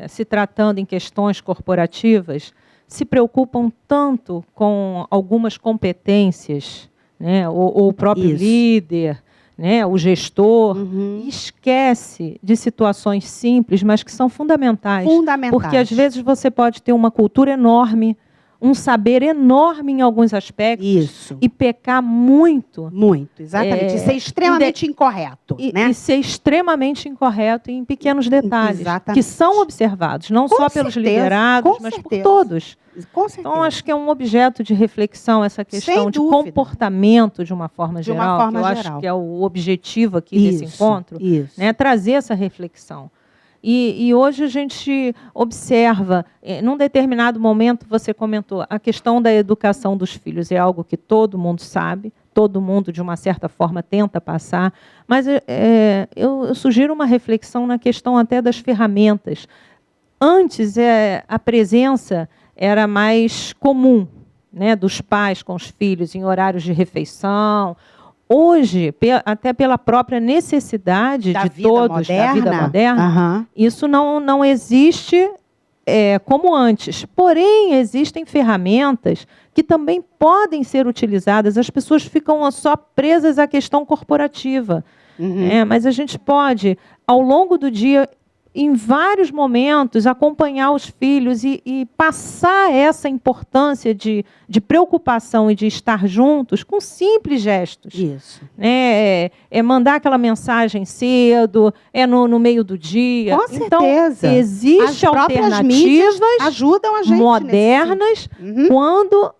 se tratando em questões corporativas, se preocupam tanto com algumas competências, né, ou o próprio líder, né, o gestor, e esquece de situações simples, mas que são fundamentais. Porque, às vezes, você pode ter uma cultura enorme, um saber enorme em alguns aspectos e pecar muito. Muito, exatamente. E ser extremamente incorreto. E ser extremamente incorreto em pequenos detalhes, que são observados, não só pelos liderados, mas por todos. Com certeza. Então, acho que é um objeto de reflexão essa questão de comportamento de uma forma geral, que eu acho que é o objetivo aqui desse encontro, né, trazer essa reflexão. E hoje a gente observa, num determinado momento, você comentou, a questão da educação dos filhos é algo que todo mundo sabe, todo mundo, de uma certa forma, tenta passar, mas eu sugiro uma reflexão na questão até das ferramentas. Antes, a presença era mais comum, né, dos pais com os filhos em horários de refeição. Hoje, até pela própria necessidade da vida moderna, isso não existe como antes. Porém, existem ferramentas que também podem ser utilizadas. As pessoas ficam só presas à questão corporativa. Mas a gente pode, ao longo do dia, em vários momentos, acompanhar os filhos e passar essa importância de preocupação e de estar juntos com simples gestos. Isso. Mandar aquela mensagem cedo, no meio do dia. Com certeza. Então, existem alternativas ajudam a gente modernas quando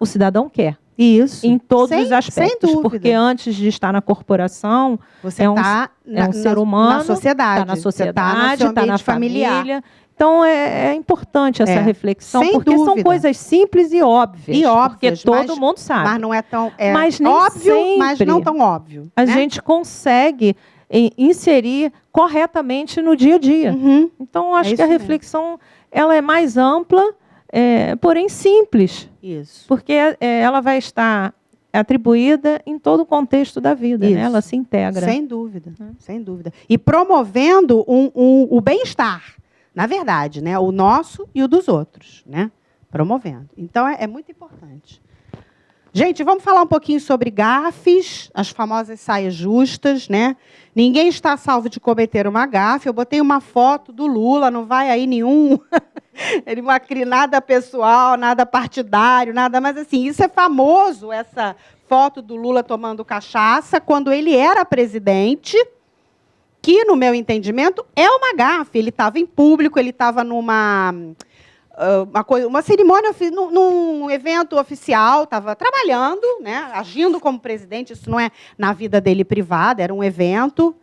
o cidadão quer. Isso. Em todos os aspectos. Porque antes de estar na corporação, você está um ser humano, na sociedade. Está na sociedade, está na familiar. família. Então, é importante essa reflexão, porque dúvida. são coisas simples e óbvias. Porque todo mundo sabe. Mas não é tão mas nem óbvio, sempre mas não tão óbvio. A gente consegue inserir corretamente no dia a dia. Então, acho que a reflexão ela é mais ampla, porém simples. Isso. Porque ela vai estar atribuída em todo o contexto da vida, né? Ela se integra. Sem dúvida, sem dúvida. E promovendo o bem-estar, na verdade, né? O nosso e o dos outros, né? Promovendo. Então, é muito importante. Gente, vamos falar um pouquinho sobre gafes, as famosas saias justas, né? Ninguém está salvo de cometer uma gafe. Eu botei uma foto do Lula, não vai aí nenhum... nada pessoal, nada partidário, nada, mas assim, isso é famoso, essa foto do Lula tomando cachaça, quando ele era presidente, que, no meu entendimento, é uma gafe. Ele estava em público, ele estava numa uma cerimônia, num evento oficial, estava trabalhando, né, agindo como presidente, isso não é na vida dele privada, era um evento.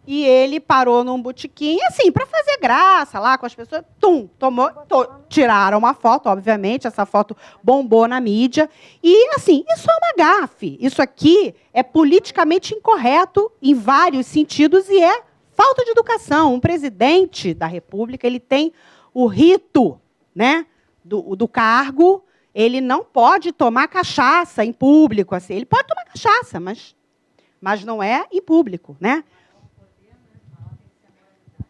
E ele parou num botequim, assim, para fazer graça lá com as pessoas. Tiraram uma foto, obviamente, essa foto bombou na mídia. E, assim, isso é uma gafe. Isso aqui é politicamente incorreto em vários sentidos e é falta de educação. Um presidente da República, ele tem o rito, né, do cargo, ele não pode tomar cachaça em público. Assim. Ele pode tomar cachaça, mas não é em público, né?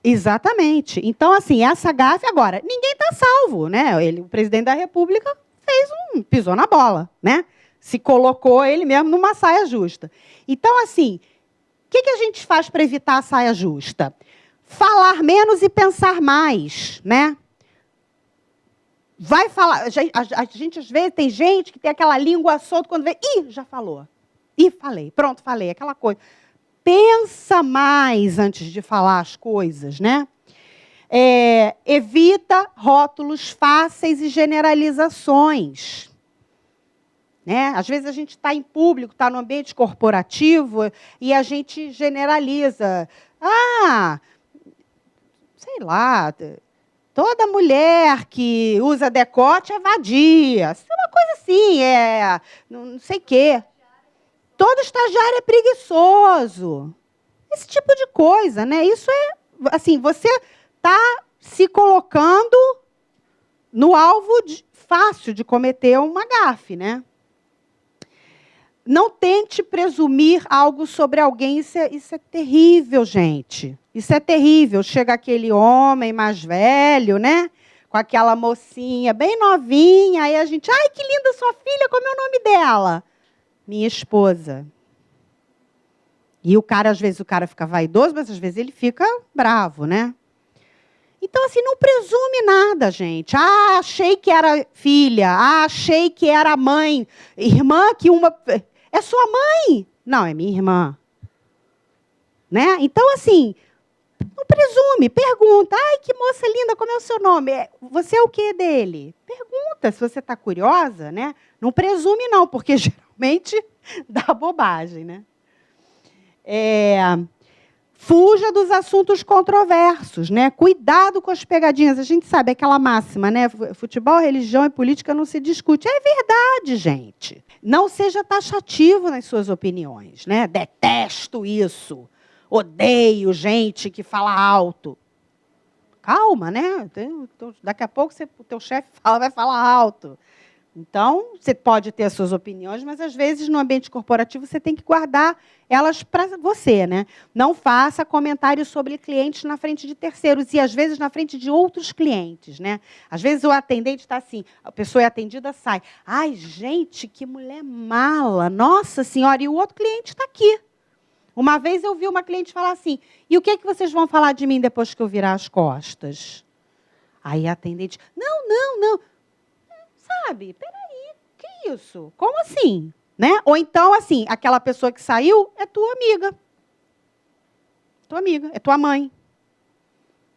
Exatamente. Então, assim, essa gafe, agora, ninguém está salvo, né? O presidente da República pisou na bola, né? Se colocou ele mesmo numa saia justa. Então, assim, o que a gente faz para evitar a saia justa? Falar menos e pensar mais, né? Vai falar... A gente, às vezes, tem gente que tem aquela língua solta quando vê... já falou. Falei. Pronto, falei. Aquela coisa... Pensa mais antes de falar as coisas, né? Evita rótulos fáceis e generalizações. Né? Às vezes a gente está em público, está no ambiente corporativo e a gente generaliza. Sei lá, toda mulher que usa decote é vadia. Isso é uma coisa assim, não sei o quê. Todo estagiário é preguiçoso. Esse tipo de coisa, né? Isso assim, você está se colocando no alvo fácil de cometer uma gafe, né? Não tente presumir algo sobre alguém. Isso é terrível, gente. Isso é terrível. Chega aquele homem mais velho, né? Com aquela mocinha bem novinha, aí a gente... Ai, que linda sua filha, como é o nome dela? Minha esposa. E o cara, às vezes, fica vaidoso, mas às vezes ele fica bravo, né? Então, assim, não presume nada, gente. Ah, achei que era filha. Ah, achei que era mãe. Irmã que uma... É sua mãe? Não, é minha irmã. Né? Então, assim, não presume. Pergunta. Ai, que moça linda, como é o seu nome? Você é o quê dele? Pergunta, se você está curiosa, né? Não presume, não, porque geralmente dá bobagem, né? Fuja dos assuntos controversos, né? Cuidado com as pegadinhas. A gente sabe aquela máxima, né? Futebol, religião e política não se discute. É verdade, gente. Não seja taxativo nas suas opiniões, né? Detesto isso. Odeio gente que fala alto. Calma, né? Daqui a pouco o teu chefe vai falar alto. Então, você pode ter as suas opiniões, mas, às vezes, no ambiente corporativo, você tem que guardar elas para você, né? Não faça comentários sobre clientes na frente de terceiros e, às vezes, na frente de outros clientes, né? Às vezes, o atendente está assim, a pessoa é atendida, sai. Ai, gente, que mulher mala! Nossa Senhora! E o outro cliente está aqui. Uma vez eu vi uma cliente falar assim, e o que é que vocês vão falar de mim depois que eu virar as costas? Aí a atendente, não. Sabe, peraí, que isso? Como assim? Né? Ou então, assim, aquela pessoa que saiu é tua amiga. Tua amiga, é tua mãe.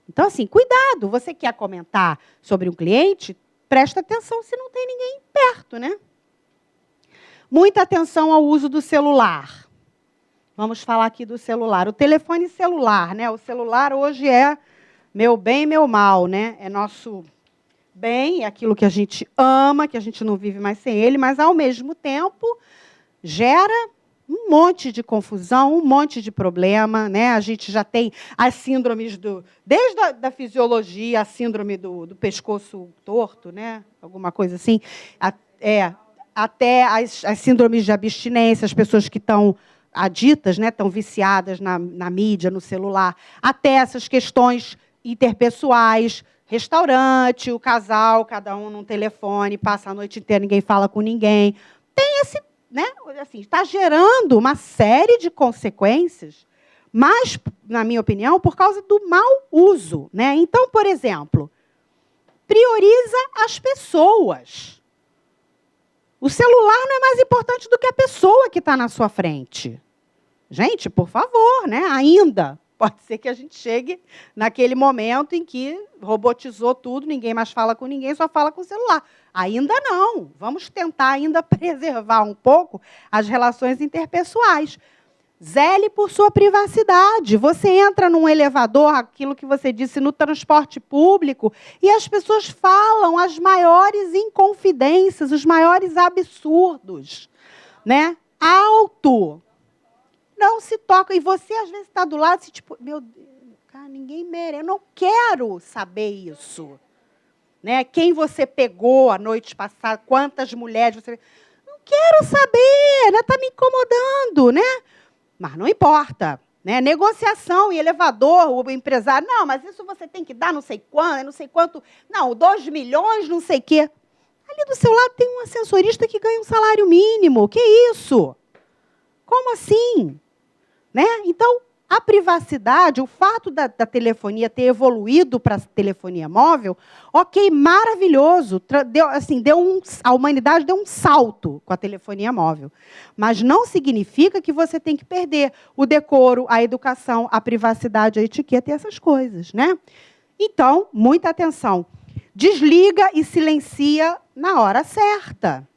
Então, assim, cuidado. Você quer comentar sobre um cliente, presta atenção se não tem ninguém perto, né? Muita atenção ao uso do celular. Vamos falar aqui do celular. O telefone celular, né? O celular hoje é meu bem e meu mal, né? É nosso... bem, é aquilo que a gente ama, que a gente não vive mais sem ele, mas, ao mesmo tempo, gera um monte de confusão, um monte de problema, né? A gente já tem as síndromes desde a fisiologia, a síndrome do pescoço torto, né? Alguma coisa assim, até as síndromes de abstinência, as pessoas que estão aditas, né? Estão viciadas na mídia, no celular, até essas questões interpessoais, restaurante, o casal, cada um num telefone, passa a noite inteira, ninguém fala com ninguém. Tem esse, né? Assim, está gerando uma série de consequências, mas, na minha opinião, por causa do mau uso, né? Então, por exemplo, prioriza as pessoas. O celular não é mais importante do que a pessoa que está na sua frente. Gente, por favor, né? Ainda. Pode ser que a gente chegue naquele momento em que robotizou tudo, ninguém mais fala com ninguém, só fala com o celular. Ainda não. Vamos tentar ainda preservar um pouco as relações interpessoais. Zele por sua privacidade. Você entra num elevador, aquilo que você disse, no transporte público, e as pessoas falam as maiores inconfidências, os maiores absurdos, né? Alto. Não se toca. E você, às vezes, está do lado, assim, tipo, meu Deus, cara, ninguém merece. Eu não quero saber isso. Né? Quem você pegou a noite passada, quantas mulheres você... Não quero saber, né? Está me incomodando, né? Mas não importa. Né? Negociação e elevador, o empresário, não, mas isso você tem que dar não sei quanto, não, 2 milhões, não sei o quê. Ali do seu lado tem um ascensorista que ganha um salário mínimo. Que isso? Como assim? Né? Então, a privacidade, o fato da telefonia ter evoluído para a telefonia móvel, ok, maravilhoso. A humanidade deu um salto com a telefonia móvel. Mas não significa que você tem que perder o decoro, a educação, a privacidade, a etiqueta e essas coisas. Né? Então, muita atenção. Desliga e silencia na hora certa.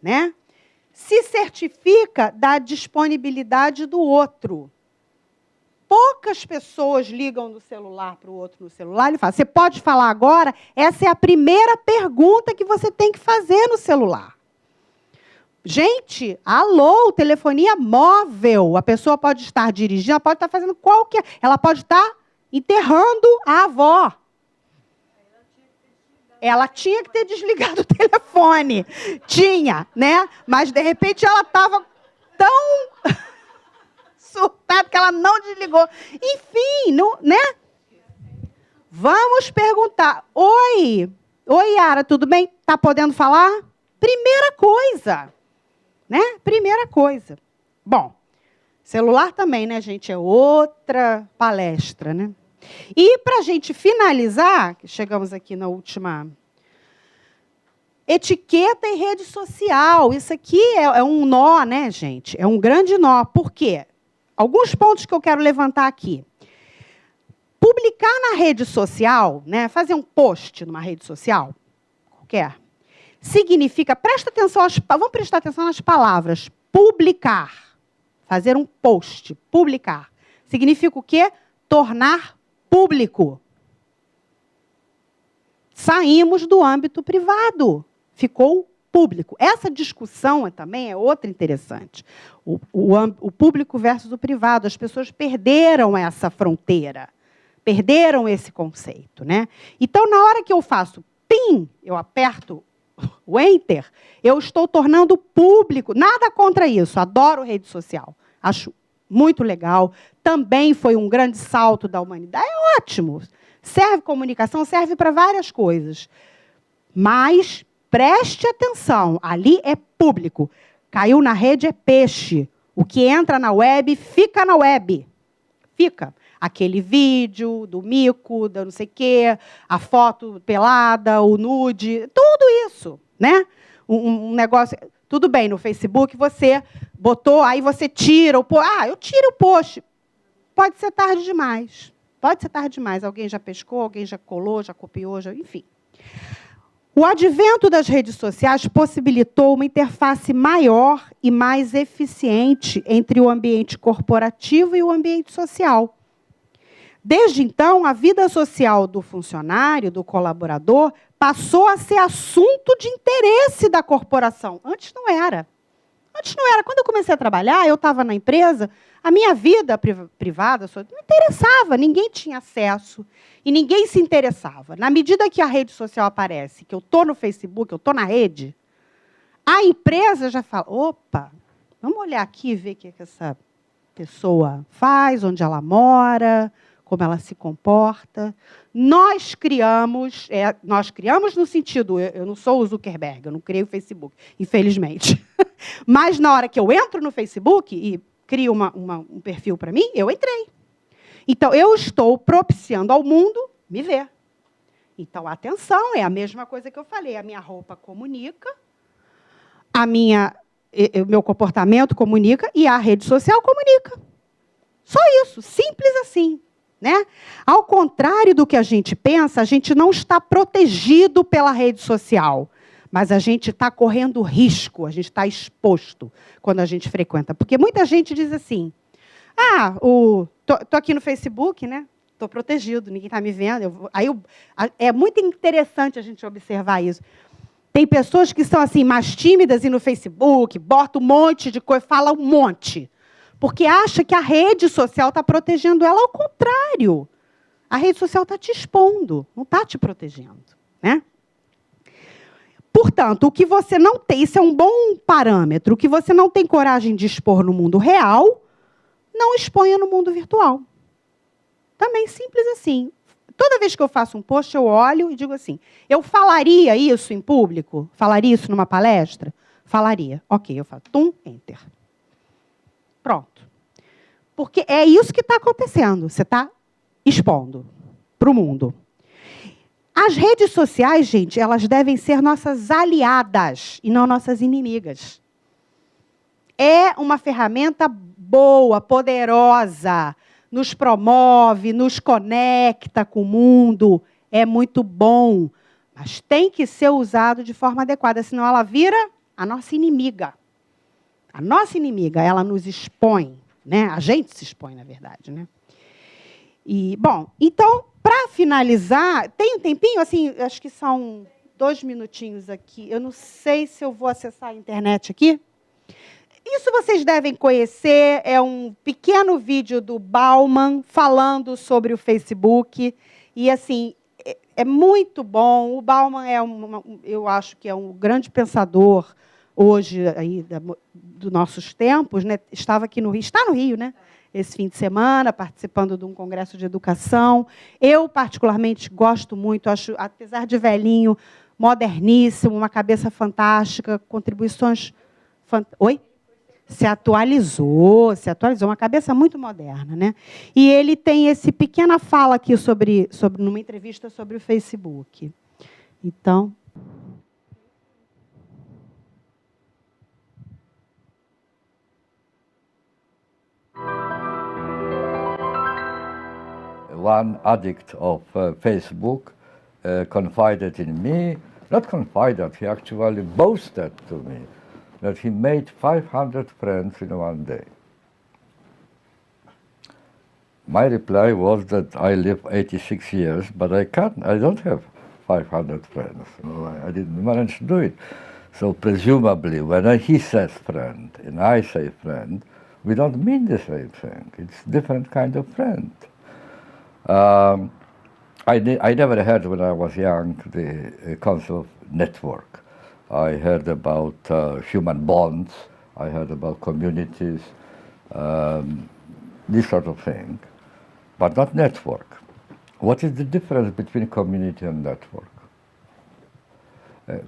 Né? Se certifica da disponibilidade do outro. Poucas pessoas ligam do celular para o outro no celular. Ele fala, você pode falar agora? Essa é a primeira pergunta que você tem que fazer no celular. Gente, alô, telefonia móvel. A pessoa pode estar dirigindo, ela pode estar fazendo qualquer... Ela pode estar enterrando a avó. Ela tinha que ter desligado o telefone. Tinha, né? Mas, de repente, ela estava tão surtada que ela não desligou. Enfim, não, né? Vamos perguntar. Oi, Yara, tudo bem? Está podendo falar? Primeira coisa. Né? Primeira coisa. Bom, Celular também, né, gente? É outra palestra, né? E, para a gente finalizar, chegamos aqui na última... Etiqueta e rede social. Isso aqui é um nó, né, gente? É um grande nó. Por quê? Alguns pontos que eu quero levantar aqui. Publicar na rede social, né, fazer um post numa rede social, qualquer, significa, vamos prestar atenção nas palavras, publicar. Fazer um post, publicar. Significa o quê? Tornar público. Saímos do âmbito privado. Ficou público. Essa discussão também é outra interessante. O público versus o privado. As pessoas perderam essa fronteira. Perderam esse conceito, né? Então, na hora que eu faço PIN, eu aperto o Enter, eu estou tornando público. Nada contra isso. Adoro rede social. Acho muito legal. Também foi um grande salto da humanidade. É ótimo. Serve comunicação, serve para várias coisas. Mas preste atenção, ali é público. Caiu na rede é peixe. O que entra na web, fica na web. Fica. Aquele vídeo do mico, da não sei o quê, a foto pelada, o nude, tudo isso, né? Um negócio... Tudo bem, no Facebook você botou, aí você tira o post. Eu tiro o post. Pode ser tarde demais. Pode ser tarde demais. Alguém já pescou, alguém já colou, já copiou, enfim. O advento das redes sociais possibilitou uma interface maior e mais eficiente entre o ambiente corporativo e o ambiente social. Desde então, a vida social do funcionário, do colaborador, passou a ser assunto de interesse da corporação. Antes não era. Antes não era. Quando eu comecei a trabalhar, eu estava na empresa, a minha vida privada não interessava, ninguém tinha acesso e ninguém se interessava. Na medida que a rede social aparece, que eu estou no Facebook, eu estou na rede, a empresa já fala, opa, vamos olhar aqui e ver o que essa pessoa faz, onde ela mora, como ela se comporta. Nós criamos no sentido, eu não sou o Zuckerberg, eu não criei o Facebook, infelizmente. Mas na hora que eu entro no Facebook e crio um perfil para mim, eu entrei. Então, eu estou propiciando ao mundo me ver. Então, atenção, é a mesma coisa que eu falei. A minha roupa comunica, o meu comportamento comunica e a rede social comunica. Só isso, simples assim. Né? Ao contrário do que a gente pensa, a gente não está protegido pela rede social, mas a gente está correndo risco, a gente está exposto quando a gente frequenta. Porque muita gente diz assim, tô aqui no Facebook, né? Estou protegido, ninguém está me vendo. É muito interessante a gente observar isso. Tem pessoas que são assim, mais tímidas e no Facebook, botam um monte de coisa, fala um monte. Porque acha que a rede social está protegendo ela, ao contrário. A rede social está te expondo, não está te protegendo. Né? Portanto, o que você não tem, isso é um bom parâmetro, o que você não tem coragem de expor no mundo real, não exponha no mundo virtual. Também simples assim. Toda vez que eu faço um post, eu olho e digo assim, eu falaria isso em público? Falaria isso numa palestra? Falaria. Ok, eu falo, enter. Pronto. Porque é isso que está acontecendo. Você está expondo para o mundo. As redes sociais, gente, elas devem ser nossas aliadas e não nossas inimigas. É uma ferramenta boa, poderosa, nos promove, nos conecta com o mundo. É muito bom. Mas tem que ser usado de forma adequada, senão ela vira a nossa inimiga. A nossa inimiga, ela nos expõe, né? A gente se expõe, na verdade, né? E, bom, então, para finalizar, tem um tempinho, assim, acho que são 2 minutinhos aqui. Eu não sei se eu vou acessar a internet aqui. Isso vocês devem conhecer, é um pequeno vídeo do Bauman falando sobre o Facebook. E, assim, é muito bom. O Bauman eu acho que é um grande pensador hoje aí dos nossos tempos, né? Estava aqui no Rio, está no Rio, né? Esse fim de semana, participando de um congresso de educação. Eu, particularmente, gosto muito, acho, apesar de velhinho, moderníssimo, uma cabeça fantástica, contribuições... Oi? Se atualizou, uma cabeça muito moderna, né? E ele tem esse pequena fala aqui sobre numa entrevista sobre o Facebook. Então, one addict of Facebook confided in me, not confided, he actually boasted to me that he made 500 friends in one day. My reply was that I live 86 years, but I don't have 500 friends. I didn't manage to do it. So presumably, when he says friend and I say friend, we don't mean the same thing. It's different kind of friend. I never heard when I was young the concept of network. I heard about human bonds. I heard about communities, this sort of thing, but not network. What is the difference between community and network?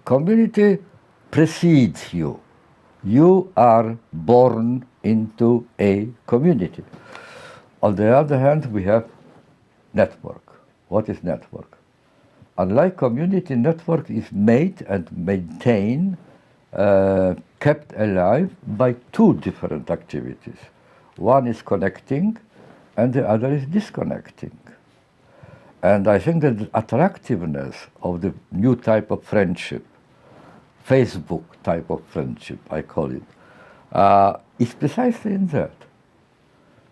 Community precedes you. You are born into a community. On the other hand, we have network. What is network? Unlike community, network is made and maintained, kept alive by two different activities. One is connecting, and the other is disconnecting. And I think that the attractiveness of the new type of friendship, Facebook type of friendship, I call it, is precisely in that.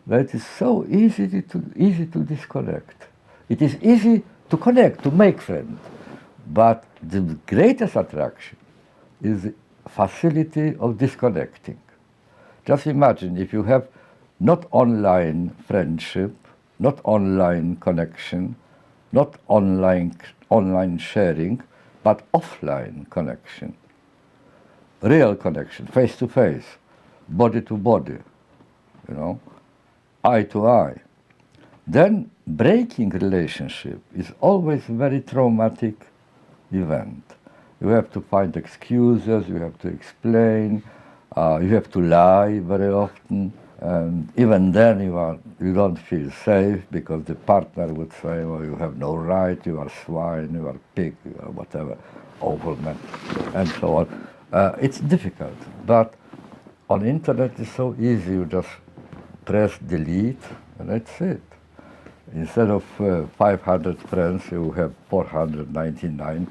That it is so easy to disconnect. It is easy to connect, to make friends, but the greatest attraction is the facility of disconnecting. Just imagine if you have not online friendship, not online connection, not online sharing, but offline connection, real connection, face to face, body to body, eye to eye. Then breaking relationship is always a very traumatic event. You have to find excuses, you have to explain, you have to lie very often, and even then you don't feel safe because the partner would say, well, you have no right, you are swine, you are pig, you are whatever, awful man, and so on. It's difficult, but on the internet it's so easy, you just press delete and that's it. Instead of 500 friends, you have 499,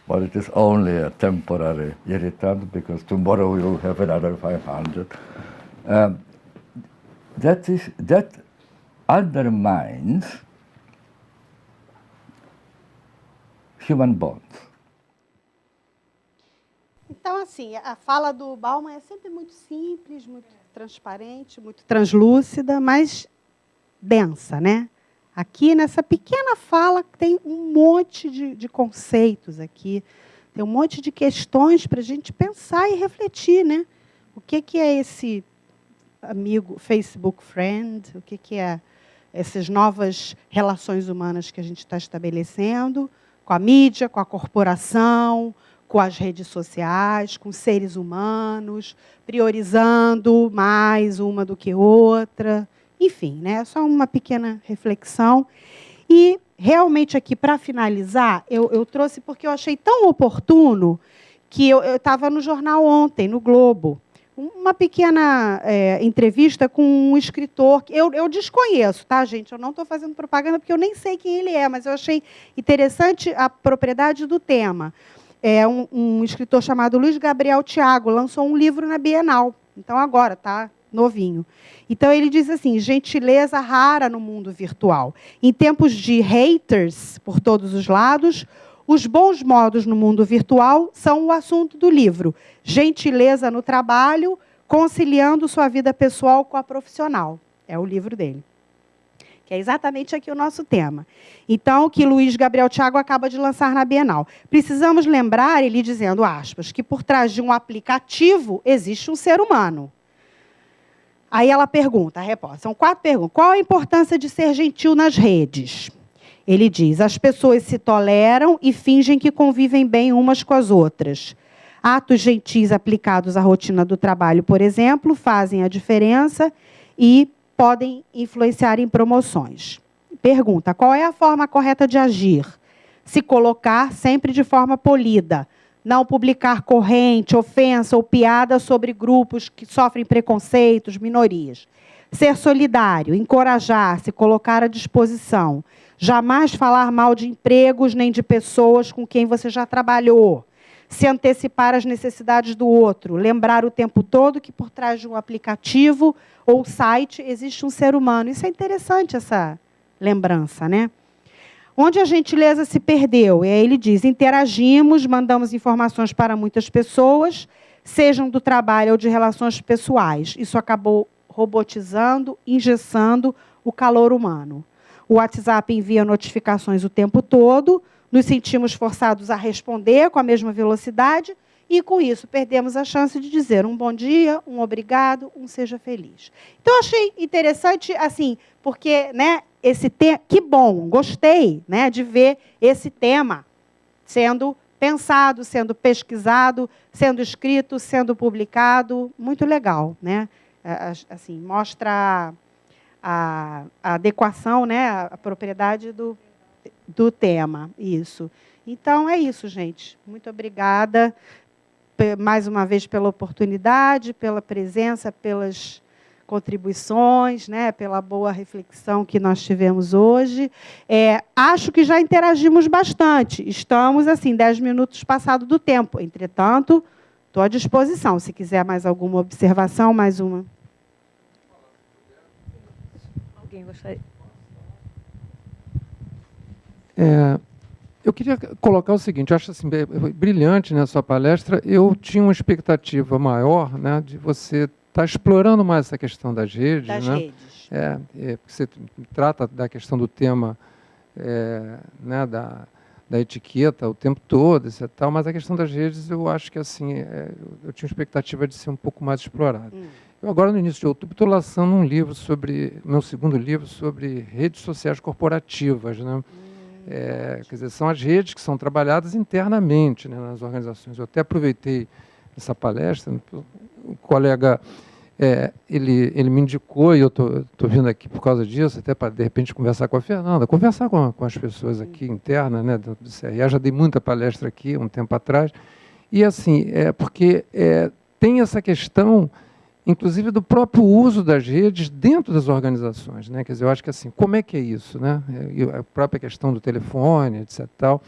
but it is only a temporary irritant because tomorrow you will have another 500. That undermines human bonds. Então, assim, a fala do Bauman é sempre muito simples, muito transparente, muito translúcida, mas densa, né? Aqui, nessa pequena fala, tem um monte de conceitos aqui, tem um monte de questões para a gente pensar e refletir, né? O que é esse amigo Facebook Friend? O que é essas novas relações humanas que a gente está estabelecendo com a mídia, com a corporação, com as redes sociais, com seres humanos, priorizando mais uma do que outra. Enfim, né? Só uma pequena reflexão. E, realmente, aqui, para finalizar, eu trouxe porque eu achei tão oportuno que eu estava no jornal ontem, no Globo, uma pequena entrevista com um escritor que eu desconheço, tá, gente? Eu não estou fazendo propaganda porque eu nem sei quem ele é, mas eu achei interessante a propriedade do tema. Um escritor chamado Luiz Gabriel Thiago lançou um livro na Bienal. Então, agora, tá novinho. Então, ele diz assim, gentileza rara no mundo virtual. Em tempos de haters por todos os lados, os bons modos no mundo virtual são o assunto do livro. Gentileza no trabalho, conciliando sua vida pessoal com a profissional. É o livro dele. Que é exatamente aqui o nosso tema. Então, que Luiz Gabriel Thiago acaba de lançar na Bienal. Precisamos lembrar, ele dizendo, aspas, que por trás de um aplicativo existe um ser humano. Aí ela pergunta, a repórter, são 4 perguntas. Qual a importância de ser gentil nas redes? Ele diz, as pessoas se toleram e fingem que convivem bem umas com as outras. Atos gentis aplicados à rotina do trabalho, por exemplo, fazem a diferença e podem influenciar em promoções. Pergunta: qual é a forma correta de agir? Se colocar sempre de forma polida, não publicar corrente, ofensa ou piada sobre grupos que sofrem preconceitos, minorias. Ser solidário, encorajar, se colocar à disposição. Jamais falar mal de empregos nem de pessoas com quem você já trabalhou. Se antecipar às necessidades do outro. Lembrar o tempo todo que por trás de um aplicativo ou site existe um ser humano. Isso é interessante, essa lembrança, né? Onde a gentileza se perdeu? E aí ele diz: interagimos, mandamos informações para muitas pessoas, sejam do trabalho ou de relações pessoais. Isso acabou robotizando, engessando o calor humano. O WhatsApp envia notificações o tempo todo, nos sentimos forçados a responder com a mesma velocidade e, com isso, perdemos a chance de dizer um bom dia, um obrigado, um seja feliz. Então, eu achei interessante, assim, porque, né, esse tema, que bom, gostei, né, de ver esse tema sendo pensado, sendo pesquisado, sendo escrito, sendo publicado, muito legal, né? Assim, mostra a adequação, né, a propriedade do tema, isso. Então, é isso, gente. Muito obrigada, mais uma vez, pela oportunidade, pela presença, pelas contribuições, né, pela boa reflexão que nós tivemos hoje. Acho que já interagimos bastante. Estamos, assim, 10 minutos passado do tempo. Entretanto, estou à disposição. Se quiser mais alguma observação, mais uma. Alguém gostaria? Eu queria colocar o seguinte: eu acho assim, brilhante na sua palestra. Eu tinha uma expectativa maior, né, de você estar explorando mais essa questão das redes. Redes. Porque você trata da questão do tema, né, da etiqueta o tempo todo, etc, tal, mas a questão das redes, eu acho que assim, eu tinha expectativa de ser um pouco mais explorado. Eu agora, no início de outubro, estou lançando um livro meu segundo livro sobre redes sociais corporativas, né? Quer dizer, são as redes que são trabalhadas internamente, né, nas organizações. Eu até aproveitei essa palestra, o colega, ele me indicou, e eu estou vindo aqui por causa disso, até para, de repente, conversar com a Fernanda, conversar com as pessoas aqui internas, né, do CRA. Já dei muita palestra aqui, um tempo atrás, e assim, porque tem essa questão, inclusive, do próprio uso das redes dentro das organizações, né? Quer dizer, eu acho que assim, como é que é isso, né? E a própria questão do telefone, etc, tal,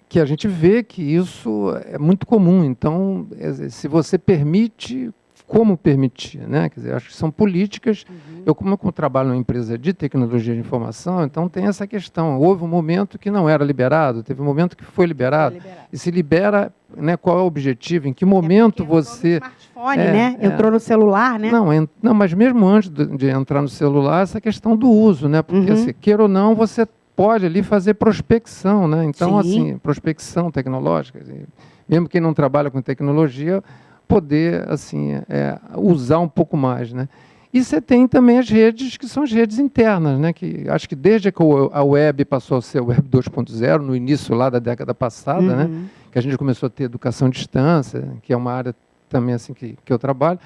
que a gente vê que isso é muito comum. Então, se você permite, como permitir, né? Quer dizer, acho que são políticas. Eu, como eu trabalho numa empresa de tecnologia de informação, então tem essa questão. Houve um momento que não era liberado, teve um momento que foi liberado. E se libera, né, qual é o objetivo, em que momento você... Entrou no smartphone, né? Entrou no celular, né? Não, mas mesmo antes de entrar no celular, essa questão do uso, né? Porque, assim, queira ou não, você pode ali fazer prospecção, né? Então, assim, prospecção tecnológica. Assim, mesmo quem não trabalha com tecnologia, poder, assim, usar um pouco mais, né? E você tem também as redes, que são as redes internas, né? Que acho que desde que a web passou a ser a web 2.0, no início lá da década passada, né? Que a gente começou a ter educação à distância, que é uma área também assim que eu trabalho,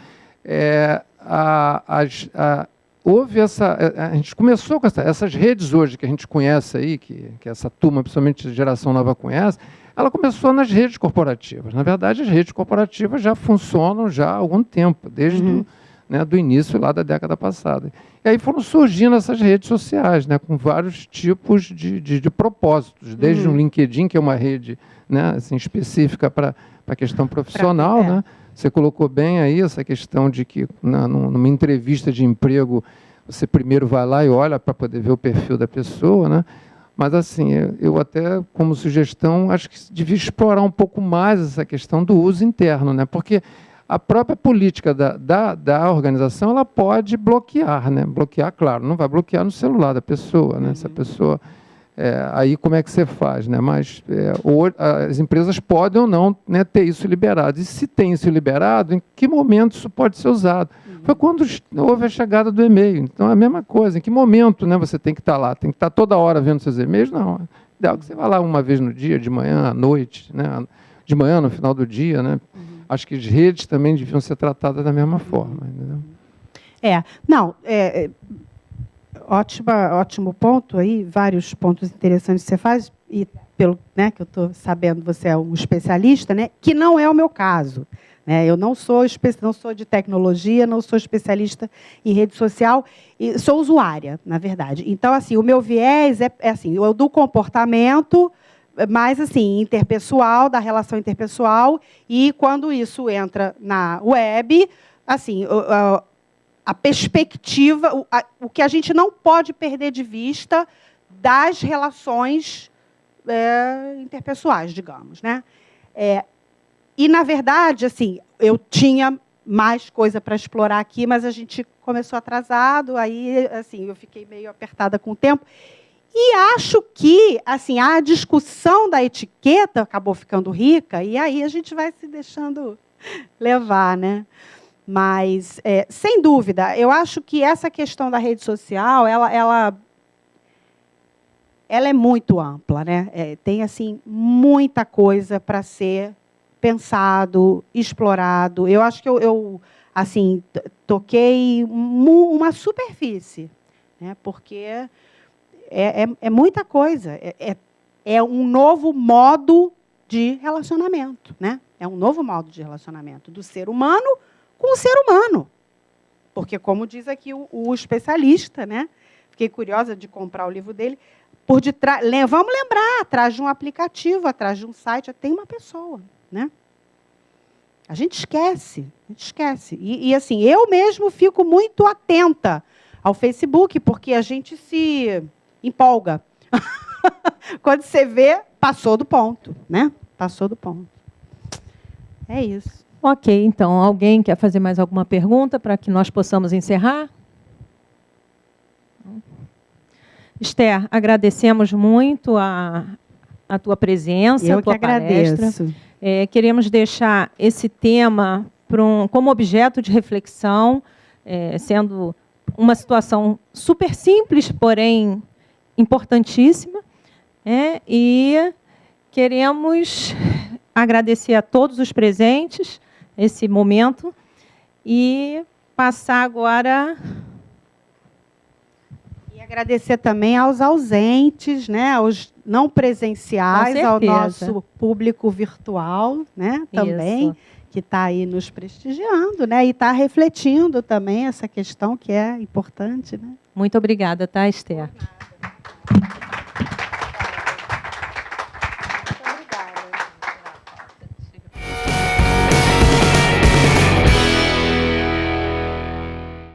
houve a gente começou com essas redes hoje que a gente conhece aí, que essa turma, principalmente a geração nova, conhece. Ela começou nas redes corporativas. Na verdade, as redes corporativas já funcionam já há algum tempo, desde do início lá da década passada. E aí foram surgindo essas redes sociais, né, com vários tipos de propósitos, desde um LinkedIn, que é uma rede, né, assim, específica para a questão profissional, né? Você colocou bem aí essa questão de que, numa entrevista de emprego, você primeiro vai lá e olha para poder ver o perfil da pessoa, né? Mas, assim, eu até, como sugestão, acho que devia explorar um pouco mais essa questão do uso interno, né? Porque a própria política da organização, ela pode bloquear, né? Bloquear, claro, não vai bloquear no celular da pessoa, né? Se a pessoa... aí como é que você faz, né? Mas as empresas podem ou não, né, ter isso liberado. E se tem isso liberado, em que momento isso pode ser usado? Foi quando houve a chegada do e-mail. Então, é a mesma coisa. Em que momento, né, você tem que estar lá? Tem que estar toda hora vendo seus e-mails? Não. É ideal que você vá lá uma vez no dia, de manhã, à noite, né? de manhã, no final do dia, né? Acho que as redes também deviam ser tratadas da mesma forma. Entendeu? Ótimo ponto aí, vários pontos interessantes que você faz, e pelo, né, que eu estou sabendo, você é um especialista, né, que não é o meu caso. Né, eu não sou de tecnologia, não sou especialista em rede social, e sou usuária, na verdade. Então, assim, o meu viés é assim, eu do comportamento, mais assim, interpessoal, da relação interpessoal, e quando isso entra na web, assim, a perspectiva, o que a gente não pode perder de vista das relações interpessoais, digamos, né? E, na verdade, assim, eu tinha mais coisa para explorar aqui, mas a gente começou atrasado, aí assim, eu fiquei meio apertada com o tempo. E acho que assim, a discussão da etiqueta acabou ficando rica, e aí a gente vai se deixando levar, né? Mas, sem dúvida, eu acho que essa questão da rede social, ela é muito ampla, né? Tem assim, muita coisa para ser pensado, explorado. Eu acho que eu assim, toquei uma superfície, né? Porque é muita coisa. É um novo modo de relacionamento, né? É um novo modo de relacionamento do ser humano com o ser humano. Porque, como diz aqui o especialista, né? Fiquei curiosa de comprar o livro dele. Por detrás, vamos lembrar, atrás de um aplicativo, atrás de um site, tem uma pessoa, né? A gente esquece. E assim, eu mesmo fico muito atenta ao Facebook, porque a gente se empolga. Quando você vê, passou do ponto, né? Passou do ponto. É isso. Ok, então, alguém quer fazer mais alguma pergunta para que nós possamos encerrar? Esther, agradecemos muito a tua presença, a tua palestra. Queremos deixar esse tema como objeto de reflexão, sendo uma situação super simples, porém importantíssima. E queremos agradecer a todos os presentes esse momento e passar agora... E agradecer também aos ausentes, né, aos não presenciais, ao nosso público virtual, né, também, que está aí nos prestigiando, né, e está refletindo também essa questão que é importante. Né? Muito obrigada, tá, Esther?